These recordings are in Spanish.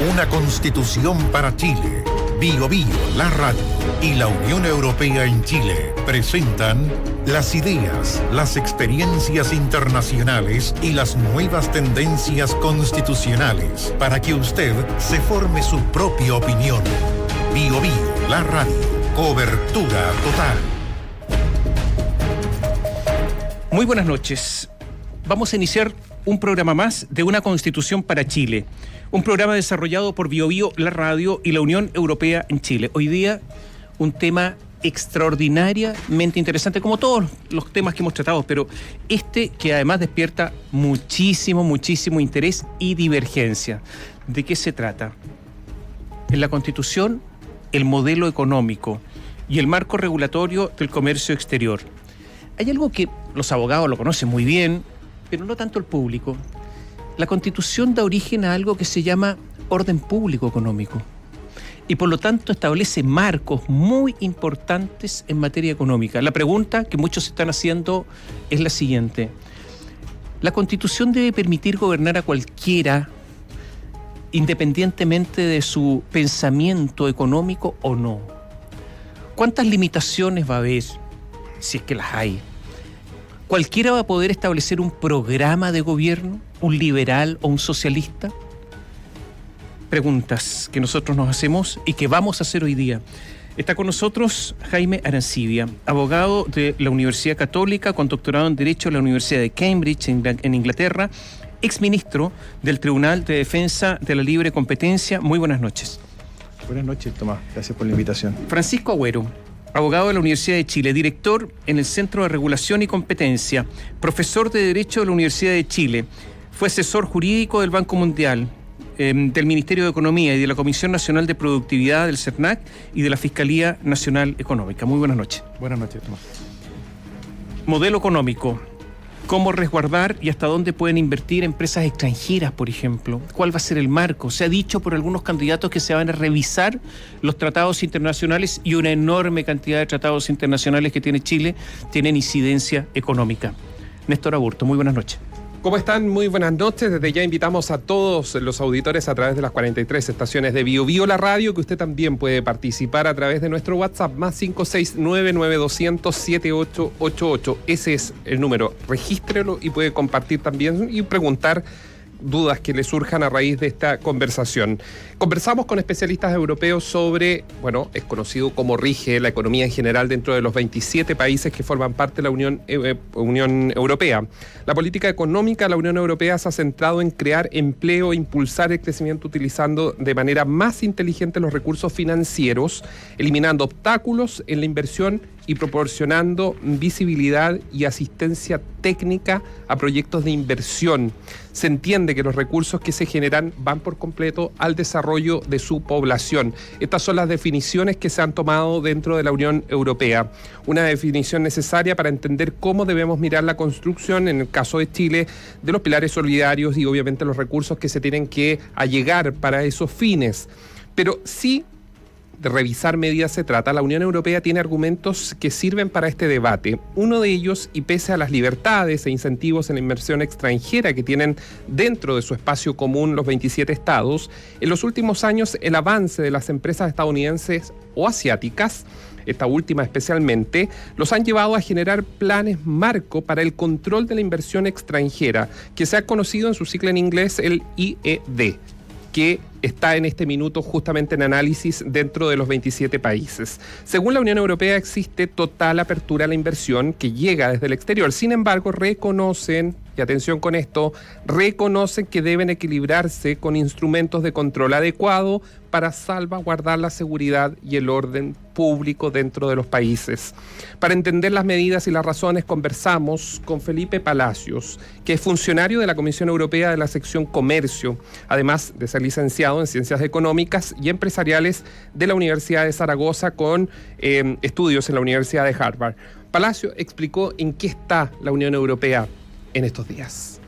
Una constitución para Chile. Bio Bio, la radio y la Unión Europea en Chile presentan las ideas, las experiencias internacionales y las nuevas tendencias constitucionales para que usted se forme su propia opinión. Bio Bio, la radio. Cobertura total. Muy buenas noches. Vamos a iniciar un programa más de Una Constitución para Chile. Un programa desarrollado por Bio Bio, la radio y la Unión Europea en Chile. Hoy día un tema extraordinariamente interesante, como todos los temas que hemos tratado, pero este que además despierta muchísimo interés y divergencia. ¿De qué se trata? En la Constitución, el modelo económico y el marco regulatorio del comercio exterior. Hay algo que los abogados lo conocen muy bien, pero no tanto el público. La Constitución da origen a algo que se llama orden público económico y por lo tanto establece marcos muy importantes en materia económica. La pregunta que muchos están haciendo es la siguiente: ¿la Constitución debe permitir gobernar a cualquiera independientemente de su pensamiento económico o no? ¿Cuántas limitaciones va a haber, si es que las hay? ¿Cualquiera va a poder establecer un programa de gobierno, un liberal o un socialista? Preguntas que nosotros nos hacemos y que vamos a hacer hoy día. Está con nosotros Jaime Arancibia, abogado de la Universidad Católica con doctorado en Derecho de la Universidad de Cambridge en Inglaterra, exministro del Tribunal de Defensa de la Libre Competencia. Muy buenas noches. Buenas noches, Tomás. Gracias por la invitación. Francisco Agüero, abogado de la Universidad de Chile, director en el Centro de Regulación y Competencia, profesor de Derecho de la Universidad de Chile, fue asesor jurídico del Banco Mundial, del Ministerio de Economía y de la Comisión Nacional de Productividad del CERNAC y de la Fiscalía Nacional Económica. Muy buenas noches. Buenas noches, Tomás. Modelo económico. ¿Cómo resguardar y hasta dónde pueden invertir empresas extranjeras, por ejemplo? ¿Cuál va a ser el marco? Se ha dicho por algunos candidatos que se van a revisar los tratados internacionales y una enorme cantidad de tratados internacionales que tiene Chile tienen incidencia económica. Néstor Aburto, muy buenas noches. ¿Cómo están? Muy buenas noches. Desde ya invitamos a todos los auditores a través de las 43 estaciones de Bio Bio, la radio, que usted también puede participar a través de nuestro WhatsApp, más 56992007888. Ese es el número. Regístrelo y puede compartir también y preguntar dudas que le surjan a raíz de esta conversación. Conversamos con especialistas europeos sobre, es conocido cómo rige la economía en general dentro de los 27 países que forman parte de la Unión Europea. La política económica de la Unión Europea se ha centrado en crear empleo e impulsar el crecimiento utilizando de manera más inteligente los recursos financieros, eliminando obstáculos en la inversión y proporcionando visibilidad y asistencia técnica a proyectos de inversión. Se entiende que los recursos que se generan van por completo al desarrollo de su población. Estas son las definiciones que se han tomado dentro de la Unión Europea. Una definición necesaria para entender cómo debemos mirar la construcción, en el caso de Chile, de los pilares solidarios y obviamente los recursos que se tienen que allegar para esos fines. Pero sí, de revisar medidas se trata. La Unión Europea tiene argumentos que sirven para este debate. Uno de ellos, y pese a las libertades e incentivos en la inversión extranjera que tienen dentro de su espacio común los 27 estados, en los últimos años el avance de las empresas estadounidenses o asiáticas, esta última especialmente, los han llevado a generar planes marco para el control de la inversión extranjera, que se ha conocido en su sigla en inglés el IED, que está en este minuto justamente en análisis dentro de los 27 países. Según la Unión Europea, existe total apertura a la inversión que llega desde el exterior. Sin embargo, reconocen, y atención con esto, reconocen que deben equilibrarse con instrumentos de control adecuado para salvaguardar la seguridad y el orden público dentro de los países. Para entender las medidas y las razones, conversamos con Felipe Palacios, que es funcionario de la Comisión Europea de la sección Comercio, además de ser licenciado en Ciencias Económicas y Empresariales de la Universidad de Zaragoza con estudios en la Universidad de Harvard. Palacio explicó en qué está la Unión Europea en estos días.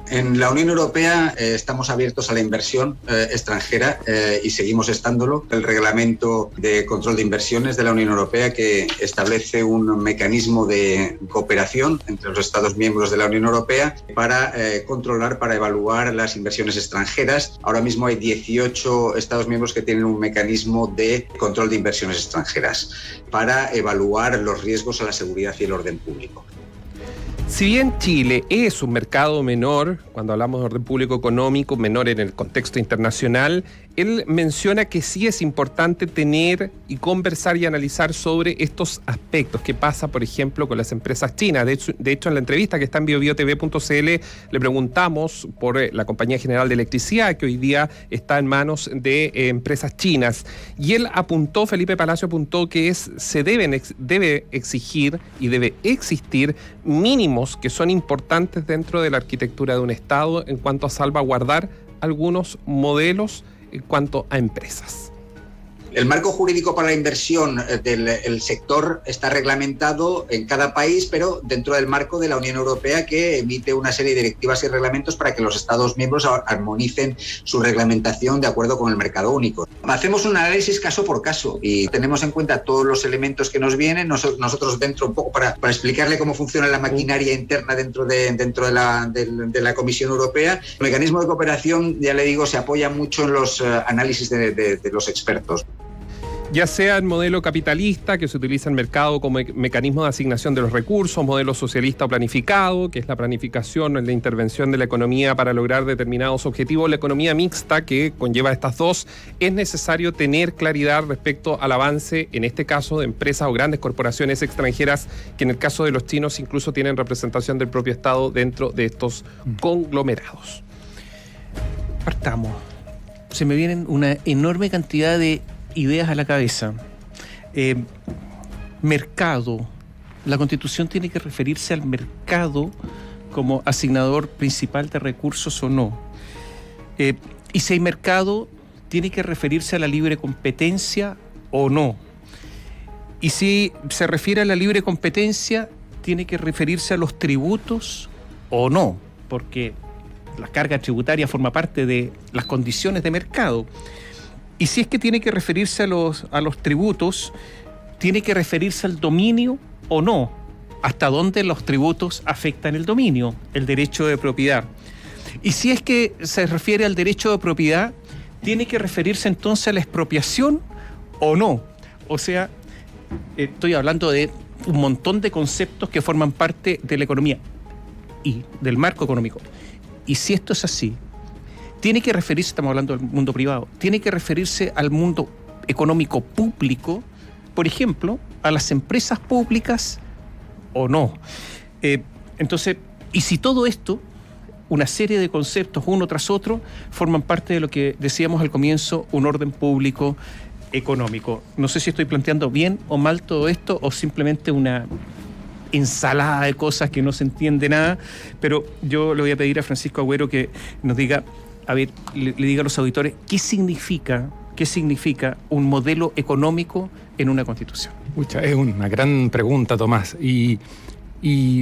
En la Unión Europea estamos abiertos a la inversión extranjera y seguimos estándolo. El reglamento de control de inversiones de la Unión Europea, que establece un mecanismo de cooperación entre los Estados miembros de la Unión Europea para controlar, para evaluar las inversiones extranjeras. Ahora mismo hay 18 Estados miembros que tienen un mecanismo de control de inversiones extranjeras para evaluar los riesgos a la seguridad y el orden público. Si bien Chile es un mercado menor, cuando hablamos de orden público económico, menor en el contexto internacional, él menciona que sí es importante tener y conversar y analizar sobre estos aspectos. ¿Qué pasa, por ejemplo, con las empresas chinas? De hecho, en la entrevista que está en biobiotv.cl le preguntamos por la Compañía General de Electricidad, que hoy día está en manos de empresas chinas. Y él apuntó, Felipe Palacio apuntó que debe exigir y debe existir mínimos que son importantes dentro de la arquitectura de un Estado en cuanto a salvaguardar algunos modelos en cuanto a empresas. El marco jurídico para la inversión del sector está reglamentado en cada país, pero dentro del marco de la Unión Europea, que emite una serie de directivas y reglamentos para que los Estados miembros armonicen su reglamentación de acuerdo con el mercado único. Hacemos un análisis caso por caso y tenemos en cuenta todos los elementos que nos vienen. Nosotros dentro, un poco para explicarle cómo funciona la maquinaria interna dentro de la Comisión Europea. El mecanismo de cooperación, ya le digo, se apoya mucho en los análisis de los expertos. Ya sea el modelo capitalista, que se utiliza en el mercado como mecanismo de asignación de los recursos, modelo socialista o planificado, que es la planificación o la intervención de la economía para lograr determinados objetivos, la economía mixta, que conlleva estas dos, es necesario tener claridad respecto al avance, en este caso, de empresas o grandes corporaciones extranjeras, que en el caso de los chinos incluso tienen representación del propio Estado dentro de estos conglomerados. Partamos. Se me vienen una enorme cantidad de ideas a la cabeza. Mercado. La Constitución tiene que referirse al mercado como asignador principal de recursos o no. Y si hay mercado, tiene que referirse a la libre competencia o no. Y si se refiere a la libre competencia, tiene que referirse a los tributos o no, porque la carga tributaria forma parte de las condiciones de mercado. Y si es que tiene que referirse a los tributos, tiene que referirse al dominio o no, hasta dónde los tributos afectan el dominio, el derecho de propiedad. Y si es que se refiere al derecho de propiedad, tiene que referirse entonces a la expropiación o no. O sea, estoy hablando de un montón de conceptos que forman parte de la economía y del marco económico. Y si esto es así, tiene que referirse, estamos hablando del mundo privado, tiene que referirse al mundo económico público, por ejemplo, a las empresas públicas o no. Entonces, y si todo esto, una serie de conceptos uno tras otro, forman parte de lo que decíamos al comienzo, un orden público económico. No sé si estoy planteando bien o mal todo esto o simplemente una ensalada de cosas que no se entiende nada, pero yo le voy a pedir a Francisco Agüero que nos diga, a ver, le diga a los auditores, ¿qué significa un modelo económico en una constitución? Pucha, es una gran pregunta, Tomás. Y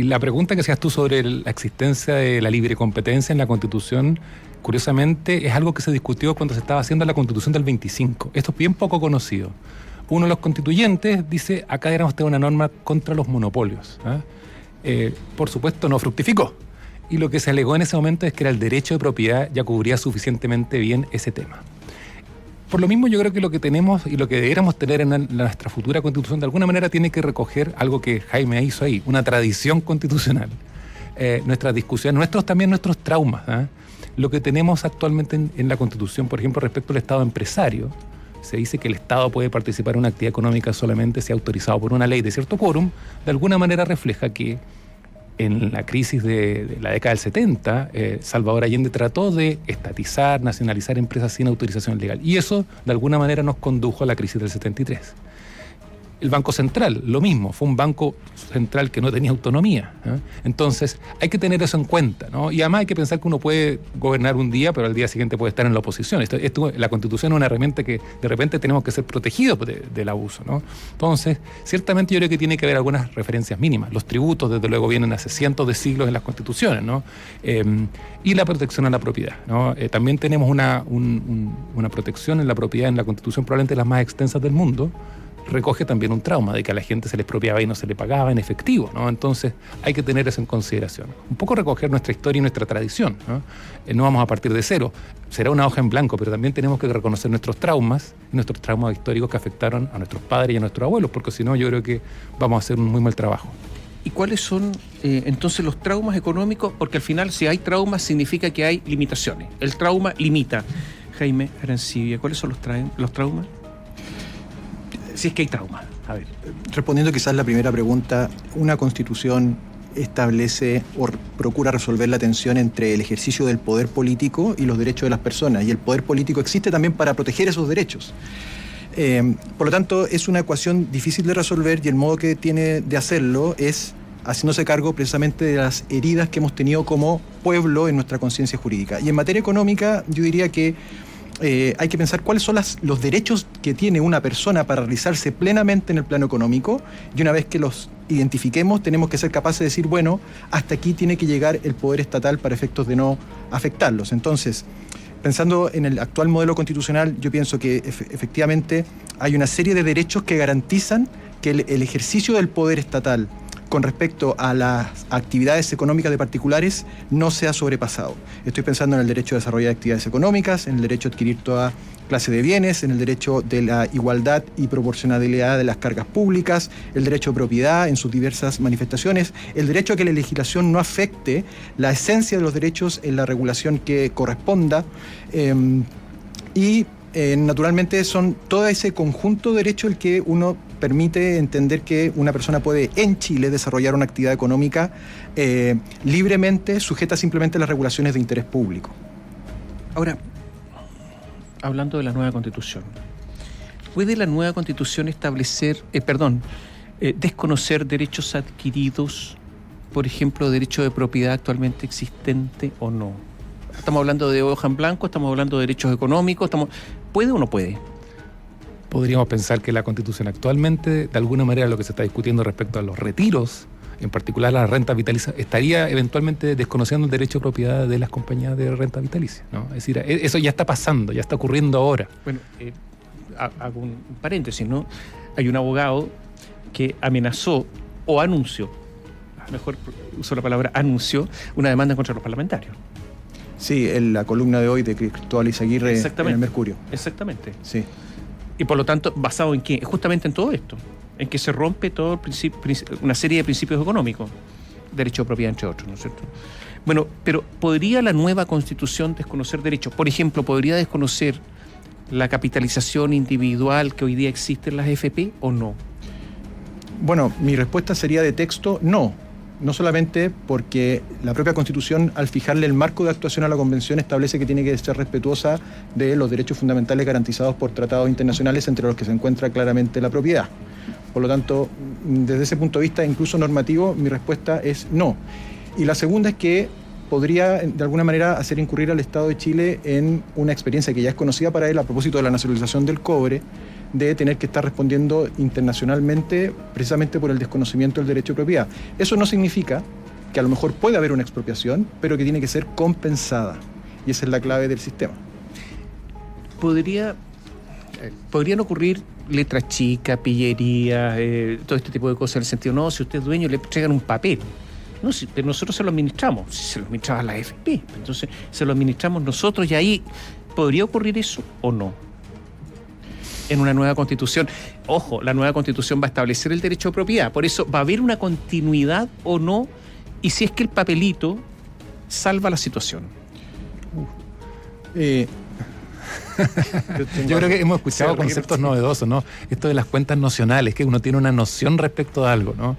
la pregunta que hacías tú sobre la existencia de la libre competencia en la Constitución, curiosamente, es algo que se discutió cuando se estaba haciendo la Constitución del 25. Esto es bien poco conocido. Uno de los constituyentes dice, acá deberíamos tener una norma contra los monopolios. Por supuesto, no fructificó. Y lo que se alegó en ese momento es que el derecho de propiedad ya cubría suficientemente bien ese tema. Por lo mismo, yo creo que lo que tenemos y lo que deberíamos tener en nuestra futura constitución, de alguna manera tiene que recoger algo que Jaime hizo ahí, una tradición constitucional. Nuestras discusiones, nuestros traumas. Lo que tenemos actualmente en la constitución, por ejemplo, respecto al Estado empresario, se dice que el Estado puede participar en una actividad económica solamente si autorizado por una ley de cierto quórum, de alguna manera refleja que en la crisis de la década del 70, Salvador Allende trató de estatizar, nacionalizar empresas sin autorización legal. Y eso, de alguna manera, nos condujo a la crisis del 73. El Banco Central, lo mismo, fue un banco central que no tenía autonomía. Entonces, hay que tener eso en cuenta, ¿no? Y además hay que pensar que uno puede gobernar un día, pero al día siguiente puede estar en la oposición. La Constitución es una herramienta que de repente tenemos que ser protegidos del abuso, ¿no? Entonces, ciertamente yo creo que tiene que haber algunas referencias mínimas. Los tributos, desde luego, vienen hace cientos de siglos en las constituciones, ¿no? Y la protección a la propiedad, ¿no? También tenemos una protección en la propiedad en la Constitución, probablemente las más extensas del mundo. Recoge también un trauma de que a la gente se le expropiaba y no se le pagaba en efectivo, ¿no? Entonces hay que tener eso en consideración. Un poco recoger nuestra historia y nuestra tradición, ¿no? No vamos a partir de cero, será una hoja en blanco, pero también tenemos que reconocer nuestros traumas y nuestros traumas históricos que afectaron a nuestros padres y a nuestros abuelos, porque si no yo creo que vamos a hacer un muy mal trabajo. ¿Y cuáles son entonces los traumas económicos? Porque al final si hay traumas significa que hay limitaciones. El trauma limita. Jaime Arancibia, ¿cuáles son los traumas? Si es que hay trauma. A ver. Respondiendo quizás la primera pregunta, una constitución establece o procura resolver la tensión entre el ejercicio del poder político y los derechos de las personas. Y el poder político existe también para proteger esos derechos. Por lo tanto, es una ecuación difícil de resolver y el modo que tiene de hacerlo es haciéndose cargo precisamente de las heridas que hemos tenido como pueblo en nuestra conciencia jurídica. Y en materia económica, yo diría que hay que pensar cuáles son los derechos que tiene una persona para realizarse plenamente en el plano económico, y una vez que los identifiquemos tenemos que ser capaces de decir, bueno, hasta aquí tiene que llegar el poder estatal para efectos de no afectarlos. Entonces, pensando en el actual modelo constitucional, yo pienso que efectivamente hay una serie de derechos que garantizan que el ejercicio del poder estatal con respecto a las actividades económicas de particulares no sea sobrepasado. Estoy pensando en el derecho a desarrollar actividades económicas, en el derecho a adquirir toda clase de bienes, en el derecho de la igualdad y proporcionalidad de las cargas públicas, el derecho a propiedad en sus diversas manifestaciones, el derecho a que la legislación no afecte la esencia de los derechos en la regulación que corresponda, naturalmente son todo ese conjunto de derechos el que uno permite entender que una persona puede en Chile desarrollar una actividad económica libremente, sujeta simplemente a las regulaciones de interés público. Ahora, hablando de la nueva Constitución, ¿puede la nueva Constitución establecer, desconocer derechos adquiridos, por ejemplo, derecho de propiedad actualmente existente o no? Estamos hablando de hoja en blanco, estamos hablando de derechos económicos, ¿puede o no puede? Podríamos pensar que la Constitución actualmente, de alguna manera, lo que se está discutiendo respecto a los retiros, en particular las rentas vitalicias, estaría eventualmente desconociendo el derecho de propiedad de las compañías de renta vitalicia, ¿no? Es decir, eso ya está pasando, ya está ocurriendo ahora. Bueno, hago un paréntesis, ¿no? Hay un abogado que amenazó o anunció, mejor uso la palabra anunció, una demanda contra los parlamentarios. Sí, en la columna de hoy de Cristóbal Izaguirre en el Mercurio. Exactamente. Sí. Y por lo tanto, ¿basado en qué? Justamente en todo esto, en que se rompe todo una serie de principios económicos, derecho de propiedad entre otros, ¿no es cierto? Bueno, pero ¿podría la nueva Constitución desconocer derechos? Por ejemplo, ¿podría desconocer la capitalización individual que hoy día existe en las AFP o no? Bueno, mi respuesta sería de texto, no. No solamente porque la propia Constitución, al fijarle el marco de actuación a la Convención, establece que tiene que ser respetuosa de los derechos fundamentales garantizados por tratados internacionales, entre los que se encuentra claramente la propiedad. Por lo tanto, desde ese punto de vista, incluso normativo, mi respuesta es no. Y la segunda es que podría, de alguna manera, hacer incurrir al Estado de Chile en una experiencia que ya es conocida para él a propósito de la nacionalización del cobre, de tener que estar respondiendo internacionalmente precisamente por el desconocimiento del derecho de propiedad. Eso no significa que a lo mejor pueda haber una expropiación, pero que tiene que ser compensada. Y esa es la clave del sistema. Podrían ocurrir letras chicas, pillerías, todo este tipo de cosas, en el sentido, no, si usted es dueño, le entregan un papel. No, si nosotros se lo administramos, si se lo administraba la AFP, entonces se lo administramos nosotros, y ahí ¿podría ocurrir eso o no? En una nueva Constitución. Ojo, la nueva Constitución va a establecer el derecho de propiedad, por eso va a haber una continuidad o no, y si es que el papelito salva la situación. Yo creo que hemos escuchado conceptos novedosos, ¿no? Esto de las cuentas nocionales, que uno tiene una noción respecto a algo, ¿no?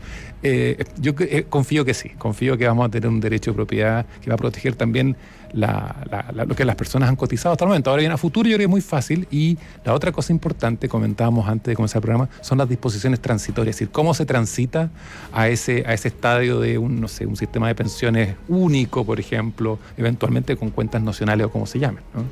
Yo confío que sí, confío que vamos a tener un derecho de propiedad que va a proteger también lo que las personas han cotizado hasta el momento. Ahora bien, a futuro yo creo que es muy fácil. Y la otra cosa importante, comentábamos antes de comenzar el programa, son las disposiciones transitorias, es decir, cómo se transita a ese estadio de un sistema de pensiones único, por ejemplo, eventualmente con cuentas nocionales o como se llamen, ¿no?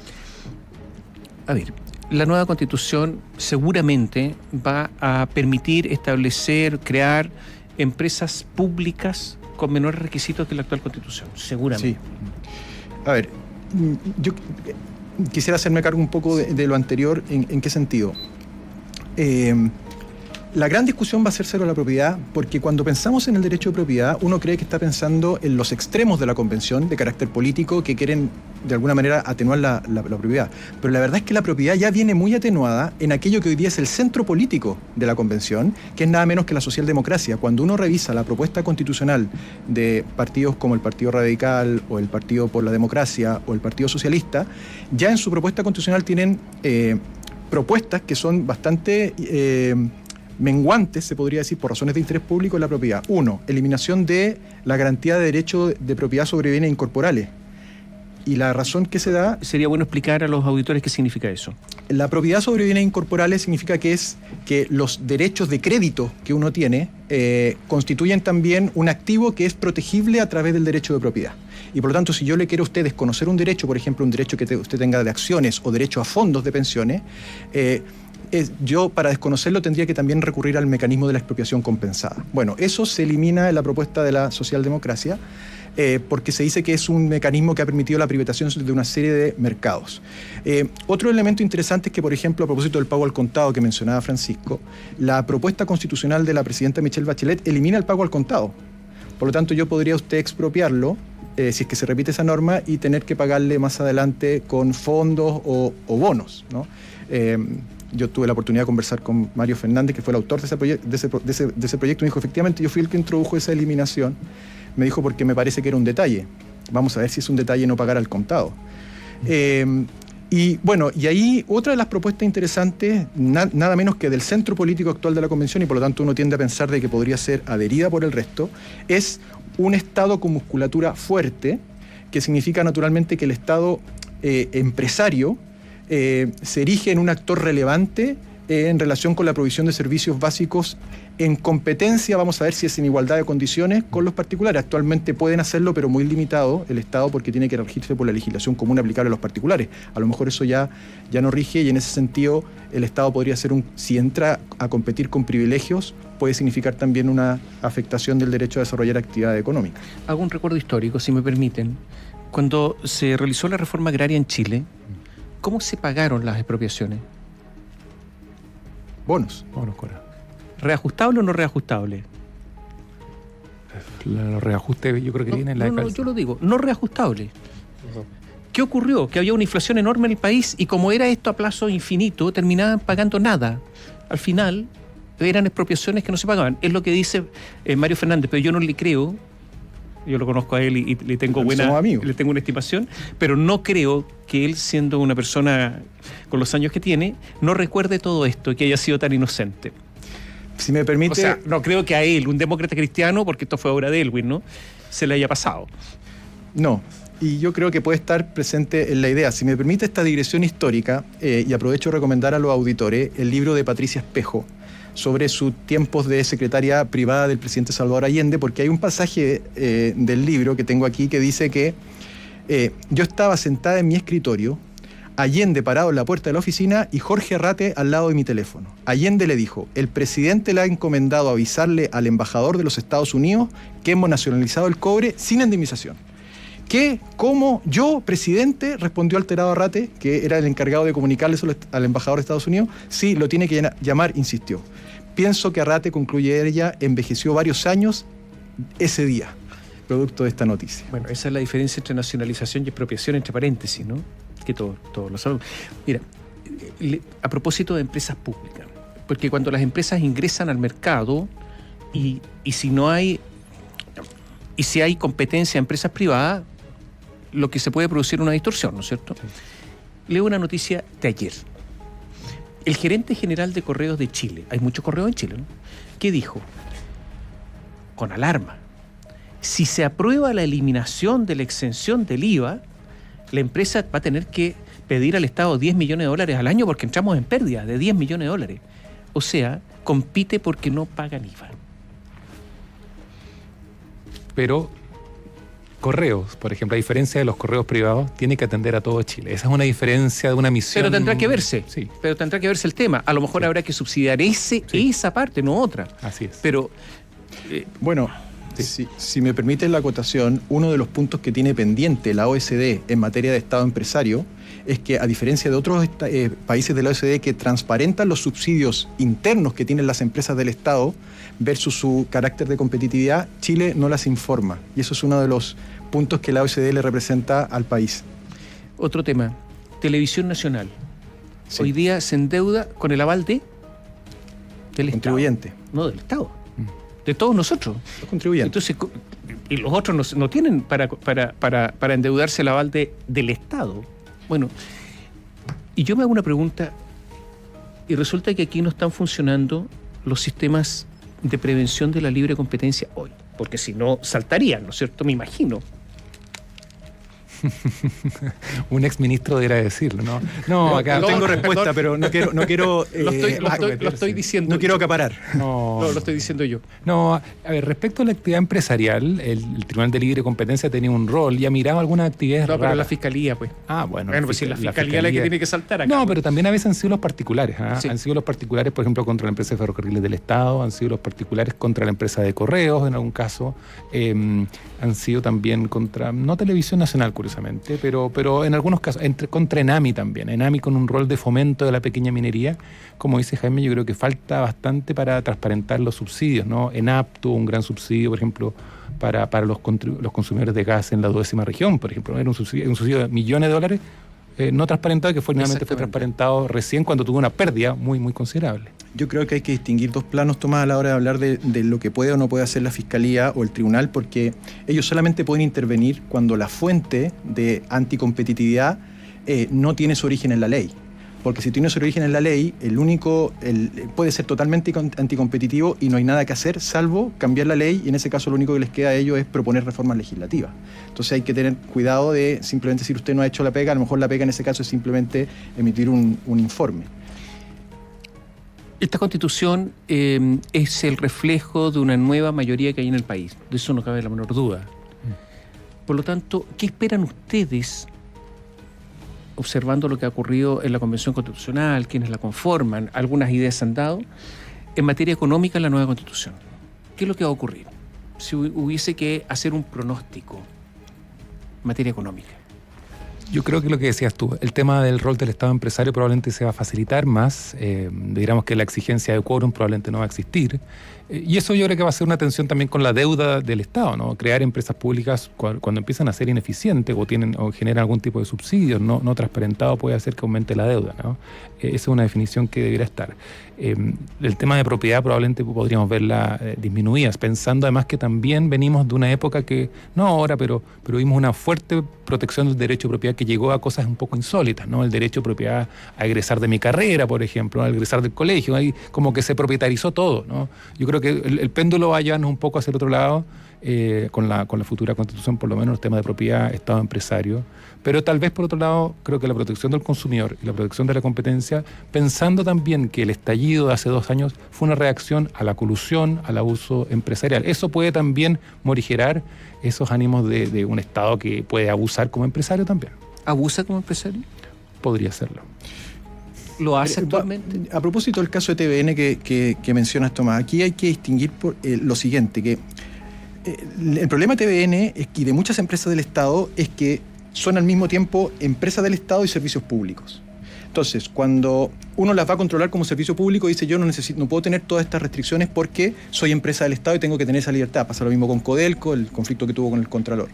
A ver, la nueva Constitución seguramente va a permitir establecer, crear empresas públicas con menores requisitos que la actual Constitución, seguramente. Sí. A ver, yo quisiera hacerme cargo un poco de lo anterior. ¿En qué sentido? La gran discusión va a ser sobre la propiedad, porque cuando pensamos en el derecho de propiedad, uno cree que está pensando en los extremos de la Convención de carácter político que quieren de alguna manera atenuar la propiedad. Pero la verdad es que la propiedad ya viene muy atenuada en aquello que hoy día es el centro político de la Convención, que es nada menos que la socialdemocracia. Cuando uno revisa la propuesta constitucional de partidos como el Partido Radical o el Partido por la Democracia o el Partido Socialista, ya en su propuesta constitucional tienen propuestas que son bastante menguantes, se podría decir, por razones de interés público en la propiedad. 1. Eliminación de la garantía de derecho de propiedad sobre bienes incorporales. Y la razón que se da... Sería bueno explicar a los auditores qué significa eso. La propiedad sobre bienes incorporales significa que los derechos de crédito que uno tiene constituyen también un activo que es protegible a través del derecho de propiedad. Y por lo tanto, si yo le quiero a usted desconocer un derecho, por ejemplo, un derecho que usted tenga de acciones o derecho a fondos de pensiones, yo para desconocerlo tendría que también recurrir al mecanismo de la expropiación compensada. Bueno, eso se elimina en la propuesta de la socialdemocracia porque se dice que es un mecanismo que ha permitido la privatización de una serie de mercados. Otro elemento interesante es que, por ejemplo, a propósito del pago al contado que mencionaba Francisco, la propuesta constitucional de la presidenta Michelle Bachelet elimina el pago al contado. Por lo tanto, yo podría usted expropiarlo si es que se repite esa norma y tener que pagarle más adelante con fondos o bonos, ¿no? Yo tuve la oportunidad de conversar con Mario Fernández, que fue el autor de ese proyecto, y me dijo, efectivamente, yo fui el que introdujo esa eliminación. Me dijo, porque me parece que era un detalle. Vamos a ver si es un detalle no pagar al contado. Y bueno, y ahí otra de las propuestas interesantes, nada menos que del centro político actual de la Convención, y por lo tanto uno tiende a pensar de que podría ser adherida por el resto, es un Estado con musculatura fuerte, que significa naturalmente que el Estado empresario se erige en un actor relevante en relación con la provisión de servicios básicos en competencia, vamos a ver si es en igualdad de condiciones con los particulares. Actualmente pueden hacerlo, pero muy limitado el Estado, porque tiene que regirse por la legislación común aplicable a los particulares. A lo mejor eso ya no rige, y en ese sentido el Estado podría ser si entra a competir con privilegios, puede significar también una afectación del derecho a desarrollar actividad económica. Hago un recuerdo histórico, si me permiten. Cuando se realizó la reforma agraria en Chile, ¿cómo se pagaron las expropiaciones? Bonos. ¿Reajustable o no reajustable? Los reajustes yo creo que vienen en la yo lo digo, no reajustable. ¿Qué ocurrió? Que había una inflación enorme en el país, y como era esto a plazo infinito, terminaban pagando nada. Al final eran expropiaciones que no se pagaban. Es lo que dice Mario Fernández, pero yo no le creo. Yo lo conozco a él y le tengo una estimación, pero no creo que él, siendo una persona con los años que tiene, no recuerde todo esto y que haya sido tan inocente. Si me permite... O sea, no creo que a él, un demócrata cristiano, porque esto fue obra de Elwin, ¿no?, se le haya pasado. No, y yo creo que puede estar presente en la idea. Si me permite esta digresión histórica, y aprovecho de recomendar a los auditores el libro de Patricia Espejo, sobre sus tiempos de secretaria privada del presidente Salvador Allende, porque hay un pasaje del libro que tengo aquí que dice que yo estaba sentada en mi escritorio, Allende parado en la puerta de la oficina y Jorge Arrate al lado de mi teléfono. Allende le dijo: el presidente le ha encomendado avisarle al embajador de los Estados Unidos que hemos nacionalizado el cobre sin indemnización. ¿Qué? ¿Cómo? ¿Yo, presidente? Respondió alterado Arrate, que era el encargado de comunicarle al embajador de Estados Unidos. Sí, lo tiene que llamar, insistió. Pienso que Arrate, concluye ella, envejeció varios años ese día, producto de esta noticia. Bueno, esa es la diferencia entre nacionalización y expropiación, entre paréntesis, ¿no? Que todos lo sabemos. Mira, a propósito de empresas públicas, porque cuando las empresas ingresan al mercado y si hay competencia en empresas privadas, lo que se puede producir es una distorsión, ¿no es cierto? leo una noticia de ayer. El gerente general de Correos de Chile, hay muchos correos en Chile, ¿no?, ¿qué dijo? Con alarma. Si se aprueba la eliminación de la exención del IVA, la empresa va a tener que pedir al Estado $10 millones al año porque entramos en pérdida de $10 millones. O sea, compite porque no pagan IVA. Pero Correos, por ejemplo, a diferencia de los correos privados, tiene que atender a todo Chile. Esa es una diferencia de una misión. Pero tendrá que verse. Sí. Pero tendrá que verse el tema. A lo mejor habrá que subsidiar esa parte, no otra. Así es. Pero Bueno, si me permite la acotación, uno de los puntos que tiene pendiente la OECD en materia de Estado empresario es que, a diferencia de otros países de la OECD que transparentan los subsidios internos que tienen las empresas del Estado versus su carácter de competitividad, Chile no las informa. Y eso es uno de los puntos que la OECD le representa al país. otro tema, Televisión Nacional. Sí. Hoy día se endeuda con el aval del Contribuyente. Estado. No, del Estado. De todos nosotros. Los contribuyentes. Entonces, y los otros no tienen para endeudarse el aval del Estado. Bueno, y yo me hago una pregunta, y resulta que aquí no están funcionando los sistemas de prevención de la libre competencia hoy, porque si no saltarían, ¿no es cierto? Me imagino. Un exministro debería decirlo, ¿no? No, acá No tengo respuesta, pero no quiero Lo estoy diciendo. no quiero acaparar. no, No, lo estoy diciendo yo. No, a ver, respecto a la actividad empresarial, el Tribunal de Libre Competencia tenía un rol y ha mirado algunas actividades No, pero raras. la fiscalía, pues. Ah, bueno. Bueno, pues si la fiscalía es la que tiene que saltar acá. No, pero también a veces han sido los particulares. Sí. Han sido los particulares, por ejemplo, contra la empresa de ferrocarriles del Estado, han sido los particulares contra la empresa de correos, en algún caso. Han sido también contra, no Televisión Nacional, curiosamente, pero en algunos casos, contra Enami también. Enami con un rol de fomento de la pequeña minería. Como dice Jaime, yo creo que falta bastante para transparentar los subsidios, ¿no? ENAP tuvo un gran subsidio, por ejemplo, para los consumidores de gas en la 12ª región, por ejemplo. Era un subsidio de millones de dólares no transparentado, que finalmente fue transparentado recién cuando tuvo una pérdida muy, muy considerable. Yo creo que hay que distinguir dos planos, Tomás, a la hora de hablar de lo que puede o no puede hacer la Fiscalía o el Tribunal, porque ellos solamente pueden intervenir cuando la fuente de anticompetitividad no tiene su origen en la ley. Porque si tiene su origen en la ley, puede ser totalmente anticompetitivo y no hay nada que hacer salvo cambiar la ley, y en ese caso lo único que les queda a ellos es proponer reformas legislativas. Entonces hay que tener cuidado de simplemente decir usted no ha hecho la pega, a lo mejor la pega en ese caso es simplemente emitir un informe. Esta Constitución es el reflejo de una nueva mayoría que hay en el país. De eso no cabe la menor duda. Por lo tanto, ¿qué esperan ustedes, observando lo que ha ocurrido en la Convención Constitucional, quienes la conforman, algunas ideas se han dado, en materia económica en la nueva Constitución? ¿Qué es lo que va a ocurrir si hubiese que hacer un pronóstico en materia económica? Yo creo que lo que decías tú, el tema del rol del Estado empresario probablemente se va a facilitar más, digamos que la exigencia de quórum probablemente no va a existir, y eso yo creo que va a ser una tensión también con la deuda del Estado, ¿no? Crear empresas públicas cuando empiezan a ser ineficientes o generan algún tipo de subsidios no transparentado puede hacer que aumente la deuda, ¿no? Esa es una definición que debería estar. El tema de propiedad probablemente podríamos verla disminuida, pensando además que también venimos de una época que, no ahora, pero vimos una fuerte protección del derecho de propiedad que llegó a cosas un poco insólitas, ¿no? El derecho de propiedad a egresar de mi carrera, por ejemplo, a egresar del colegio, ahí como que se propietarizó todo, ¿no? Yo creo que el péndulo va a llevarnos un poco hacia el otro lado, con la futura Constitución, por lo menos el tema de propiedad, Estado empresario, pero tal vez por otro lado creo que la protección del consumidor y la protección de la competencia, pensando también que el estallido de hace 2 años fue una reacción a la colusión, al abuso empresarial. Eso puede también morigerar esos ánimos de un Estado que puede abusar como empresario también. ¿Abusa como empresario? Podría serlo. ¿Lo hace actualmente? A propósito del caso de TVN que mencionas, Tomás, aquí hay que distinguir lo siguiente, que el problema de TVN y de muchas empresas del Estado es que son al mismo tiempo empresas del Estado y servicios públicos. Entonces, cuando uno las va a controlar como servicio público, dice yo no puedo tener todas estas restricciones porque soy empresa del Estado y tengo que tener esa libertad. Pasa lo mismo con Codelco, el conflicto que tuvo con el Contralor.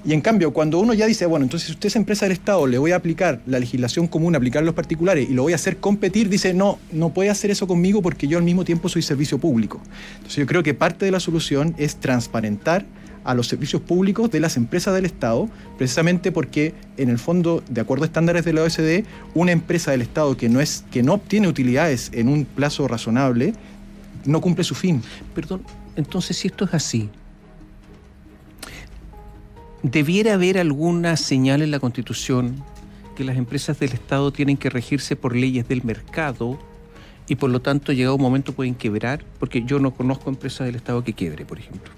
Y en cambio, cuando uno ya dice, bueno, entonces si usted es empresa del Estado, le voy a aplicar la legislación común, aplicar a los particulares y lo voy a hacer competir, dice, no puede hacer eso conmigo porque yo al mismo tiempo soy servicio público. Entonces yo creo que parte de la solución es transparentar a los servicios públicos de las empresas del Estado, precisamente porque, en el fondo, de acuerdo a estándares de la OECD, una empresa del Estado que no obtiene utilidades en un plazo razonable no cumple su fin. Perdón, entonces, si esto es así, ¿debiera haber alguna señal en la Constitución que las empresas del Estado tienen que regirse por leyes del mercado y por lo tanto, llegado un momento, pueden quebrar? Porque yo no conozco empresas del Estado que quiebre, por ejemplo.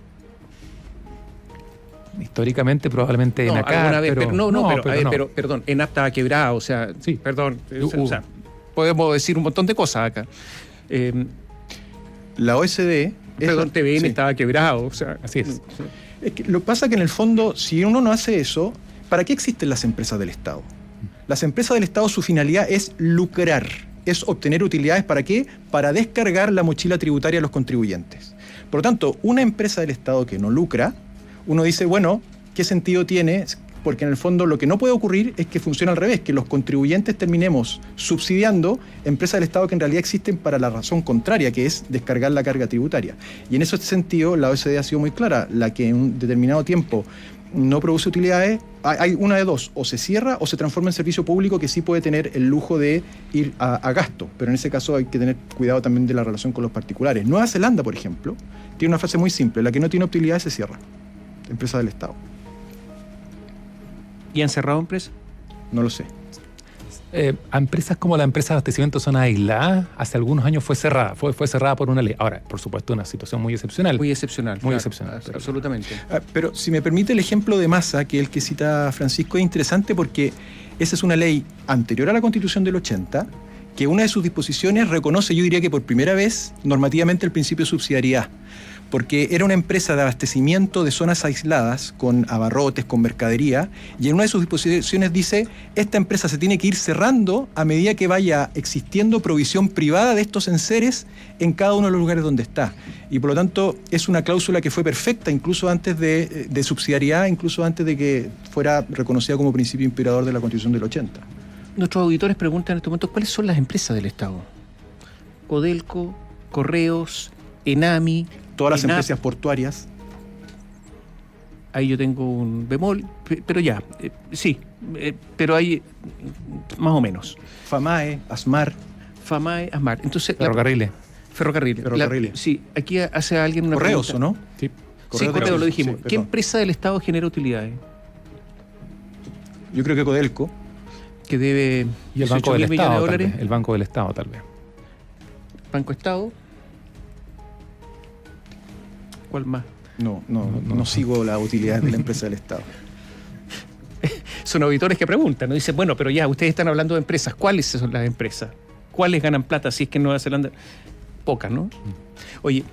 Históricamente, probablemente en acá. Alguna vez, pero pero perdón, ENAP estaba quebrado, o sea, Sí. perdón, o sea, podemos decir un montón de cosas acá. La OECD... Perdón, TVN Sí. estaba quebrado, o sea, Así es. Es que lo que pasa que en el fondo, si uno no hace eso, ¿para qué existen las empresas del Estado? Las empresas del Estado, su finalidad es lucrar, es obtener utilidades. ¿Para qué? Para descargar la mochila tributaria a los contribuyentes. Por lo tanto, una empresa del Estado que no lucra, uno dice, bueno, ¿qué sentido tiene? Porque en el fondo lo que no puede ocurrir es que funcione al revés, que los contribuyentes terminemos subsidiando empresas del Estado que en realidad existen para la razón contraria, que es descargar la carga tributaria. Y en ese sentido, la OECD ha sido muy clara: la que en un determinado tiempo no produce utilidades, hay una de dos: o se cierra o se transforma en servicio público, que sí puede tener el lujo de ir a gasto, pero en ese caso hay que tener cuidado también de la relación con los particulares. Nueva Zelanda, por ejemplo, tiene una frase muy simple: la que no tiene utilidades se cierra, empresa del Estado. ¿y han cerrado empresas? No lo sé. A empresas como la empresa de abastecimiento zona aislada, hace algunos años fue cerrada. Fue cerrada por una ley. Ahora, por supuesto, una situación muy excepcional. Muy excepcional. Muy claro, excepcional. Absolutamente. Pero si me permite, el ejemplo de Massa, que es el que cita Francisco, es interesante porque esa es una ley anterior a la Constitución del 80, que una de sus disposiciones reconoce, yo diría que por primera vez, normativamente el principio de subsidiariedad, porque era una empresa de abastecimiento de zonas aisladas, con abarrotes, con mercadería, y en una de sus disposiciones dice: esta empresa se tiene que ir cerrando a medida que vaya existiendo provisión privada de estos enseres en cada uno de los lugares donde está. Y por lo tanto es una cláusula que fue perfecta incluso antes de subsidiariedad, incluso antes de que fuera reconocida como principio inspirador de la Constitución del 80. Nuestros auditores preguntan en este momento cuáles son las empresas del Estado. Codelco, Correos, Enami, Todas las ENAP. empresas portuarias. Ahí yo tengo un bemol, pero ya, sí, pero hay más o menos. FAMAE, ASMAR. FAMAE, ASMAR. Entonces, Ferrocarriles. Ferrocarriles. Ferrocarriles. Sí, aquí hace alguien una Correos, pregunta. ¿o no? Sí. Sí, Correo, lo dijimos. Sí, ¿Qué perdón. empresa del Estado genera utilidades? Yo creo que Codelco. Que debe Y el Banco 18.000 del millones de Estado, tal dólares. vez. El Banco del Estado, tal vez. Banco Estado. ¿Cuál más? No sigo las utilidades de la empresa del Estado. Son auditores que preguntan, ¿no? Dicen, bueno, pero ya, ustedes están hablando de empresas. ¿Cuáles son las empresas? ¿Cuáles ganan plata si es que en Nueva Zelanda? Pocas, ¿no? Oye,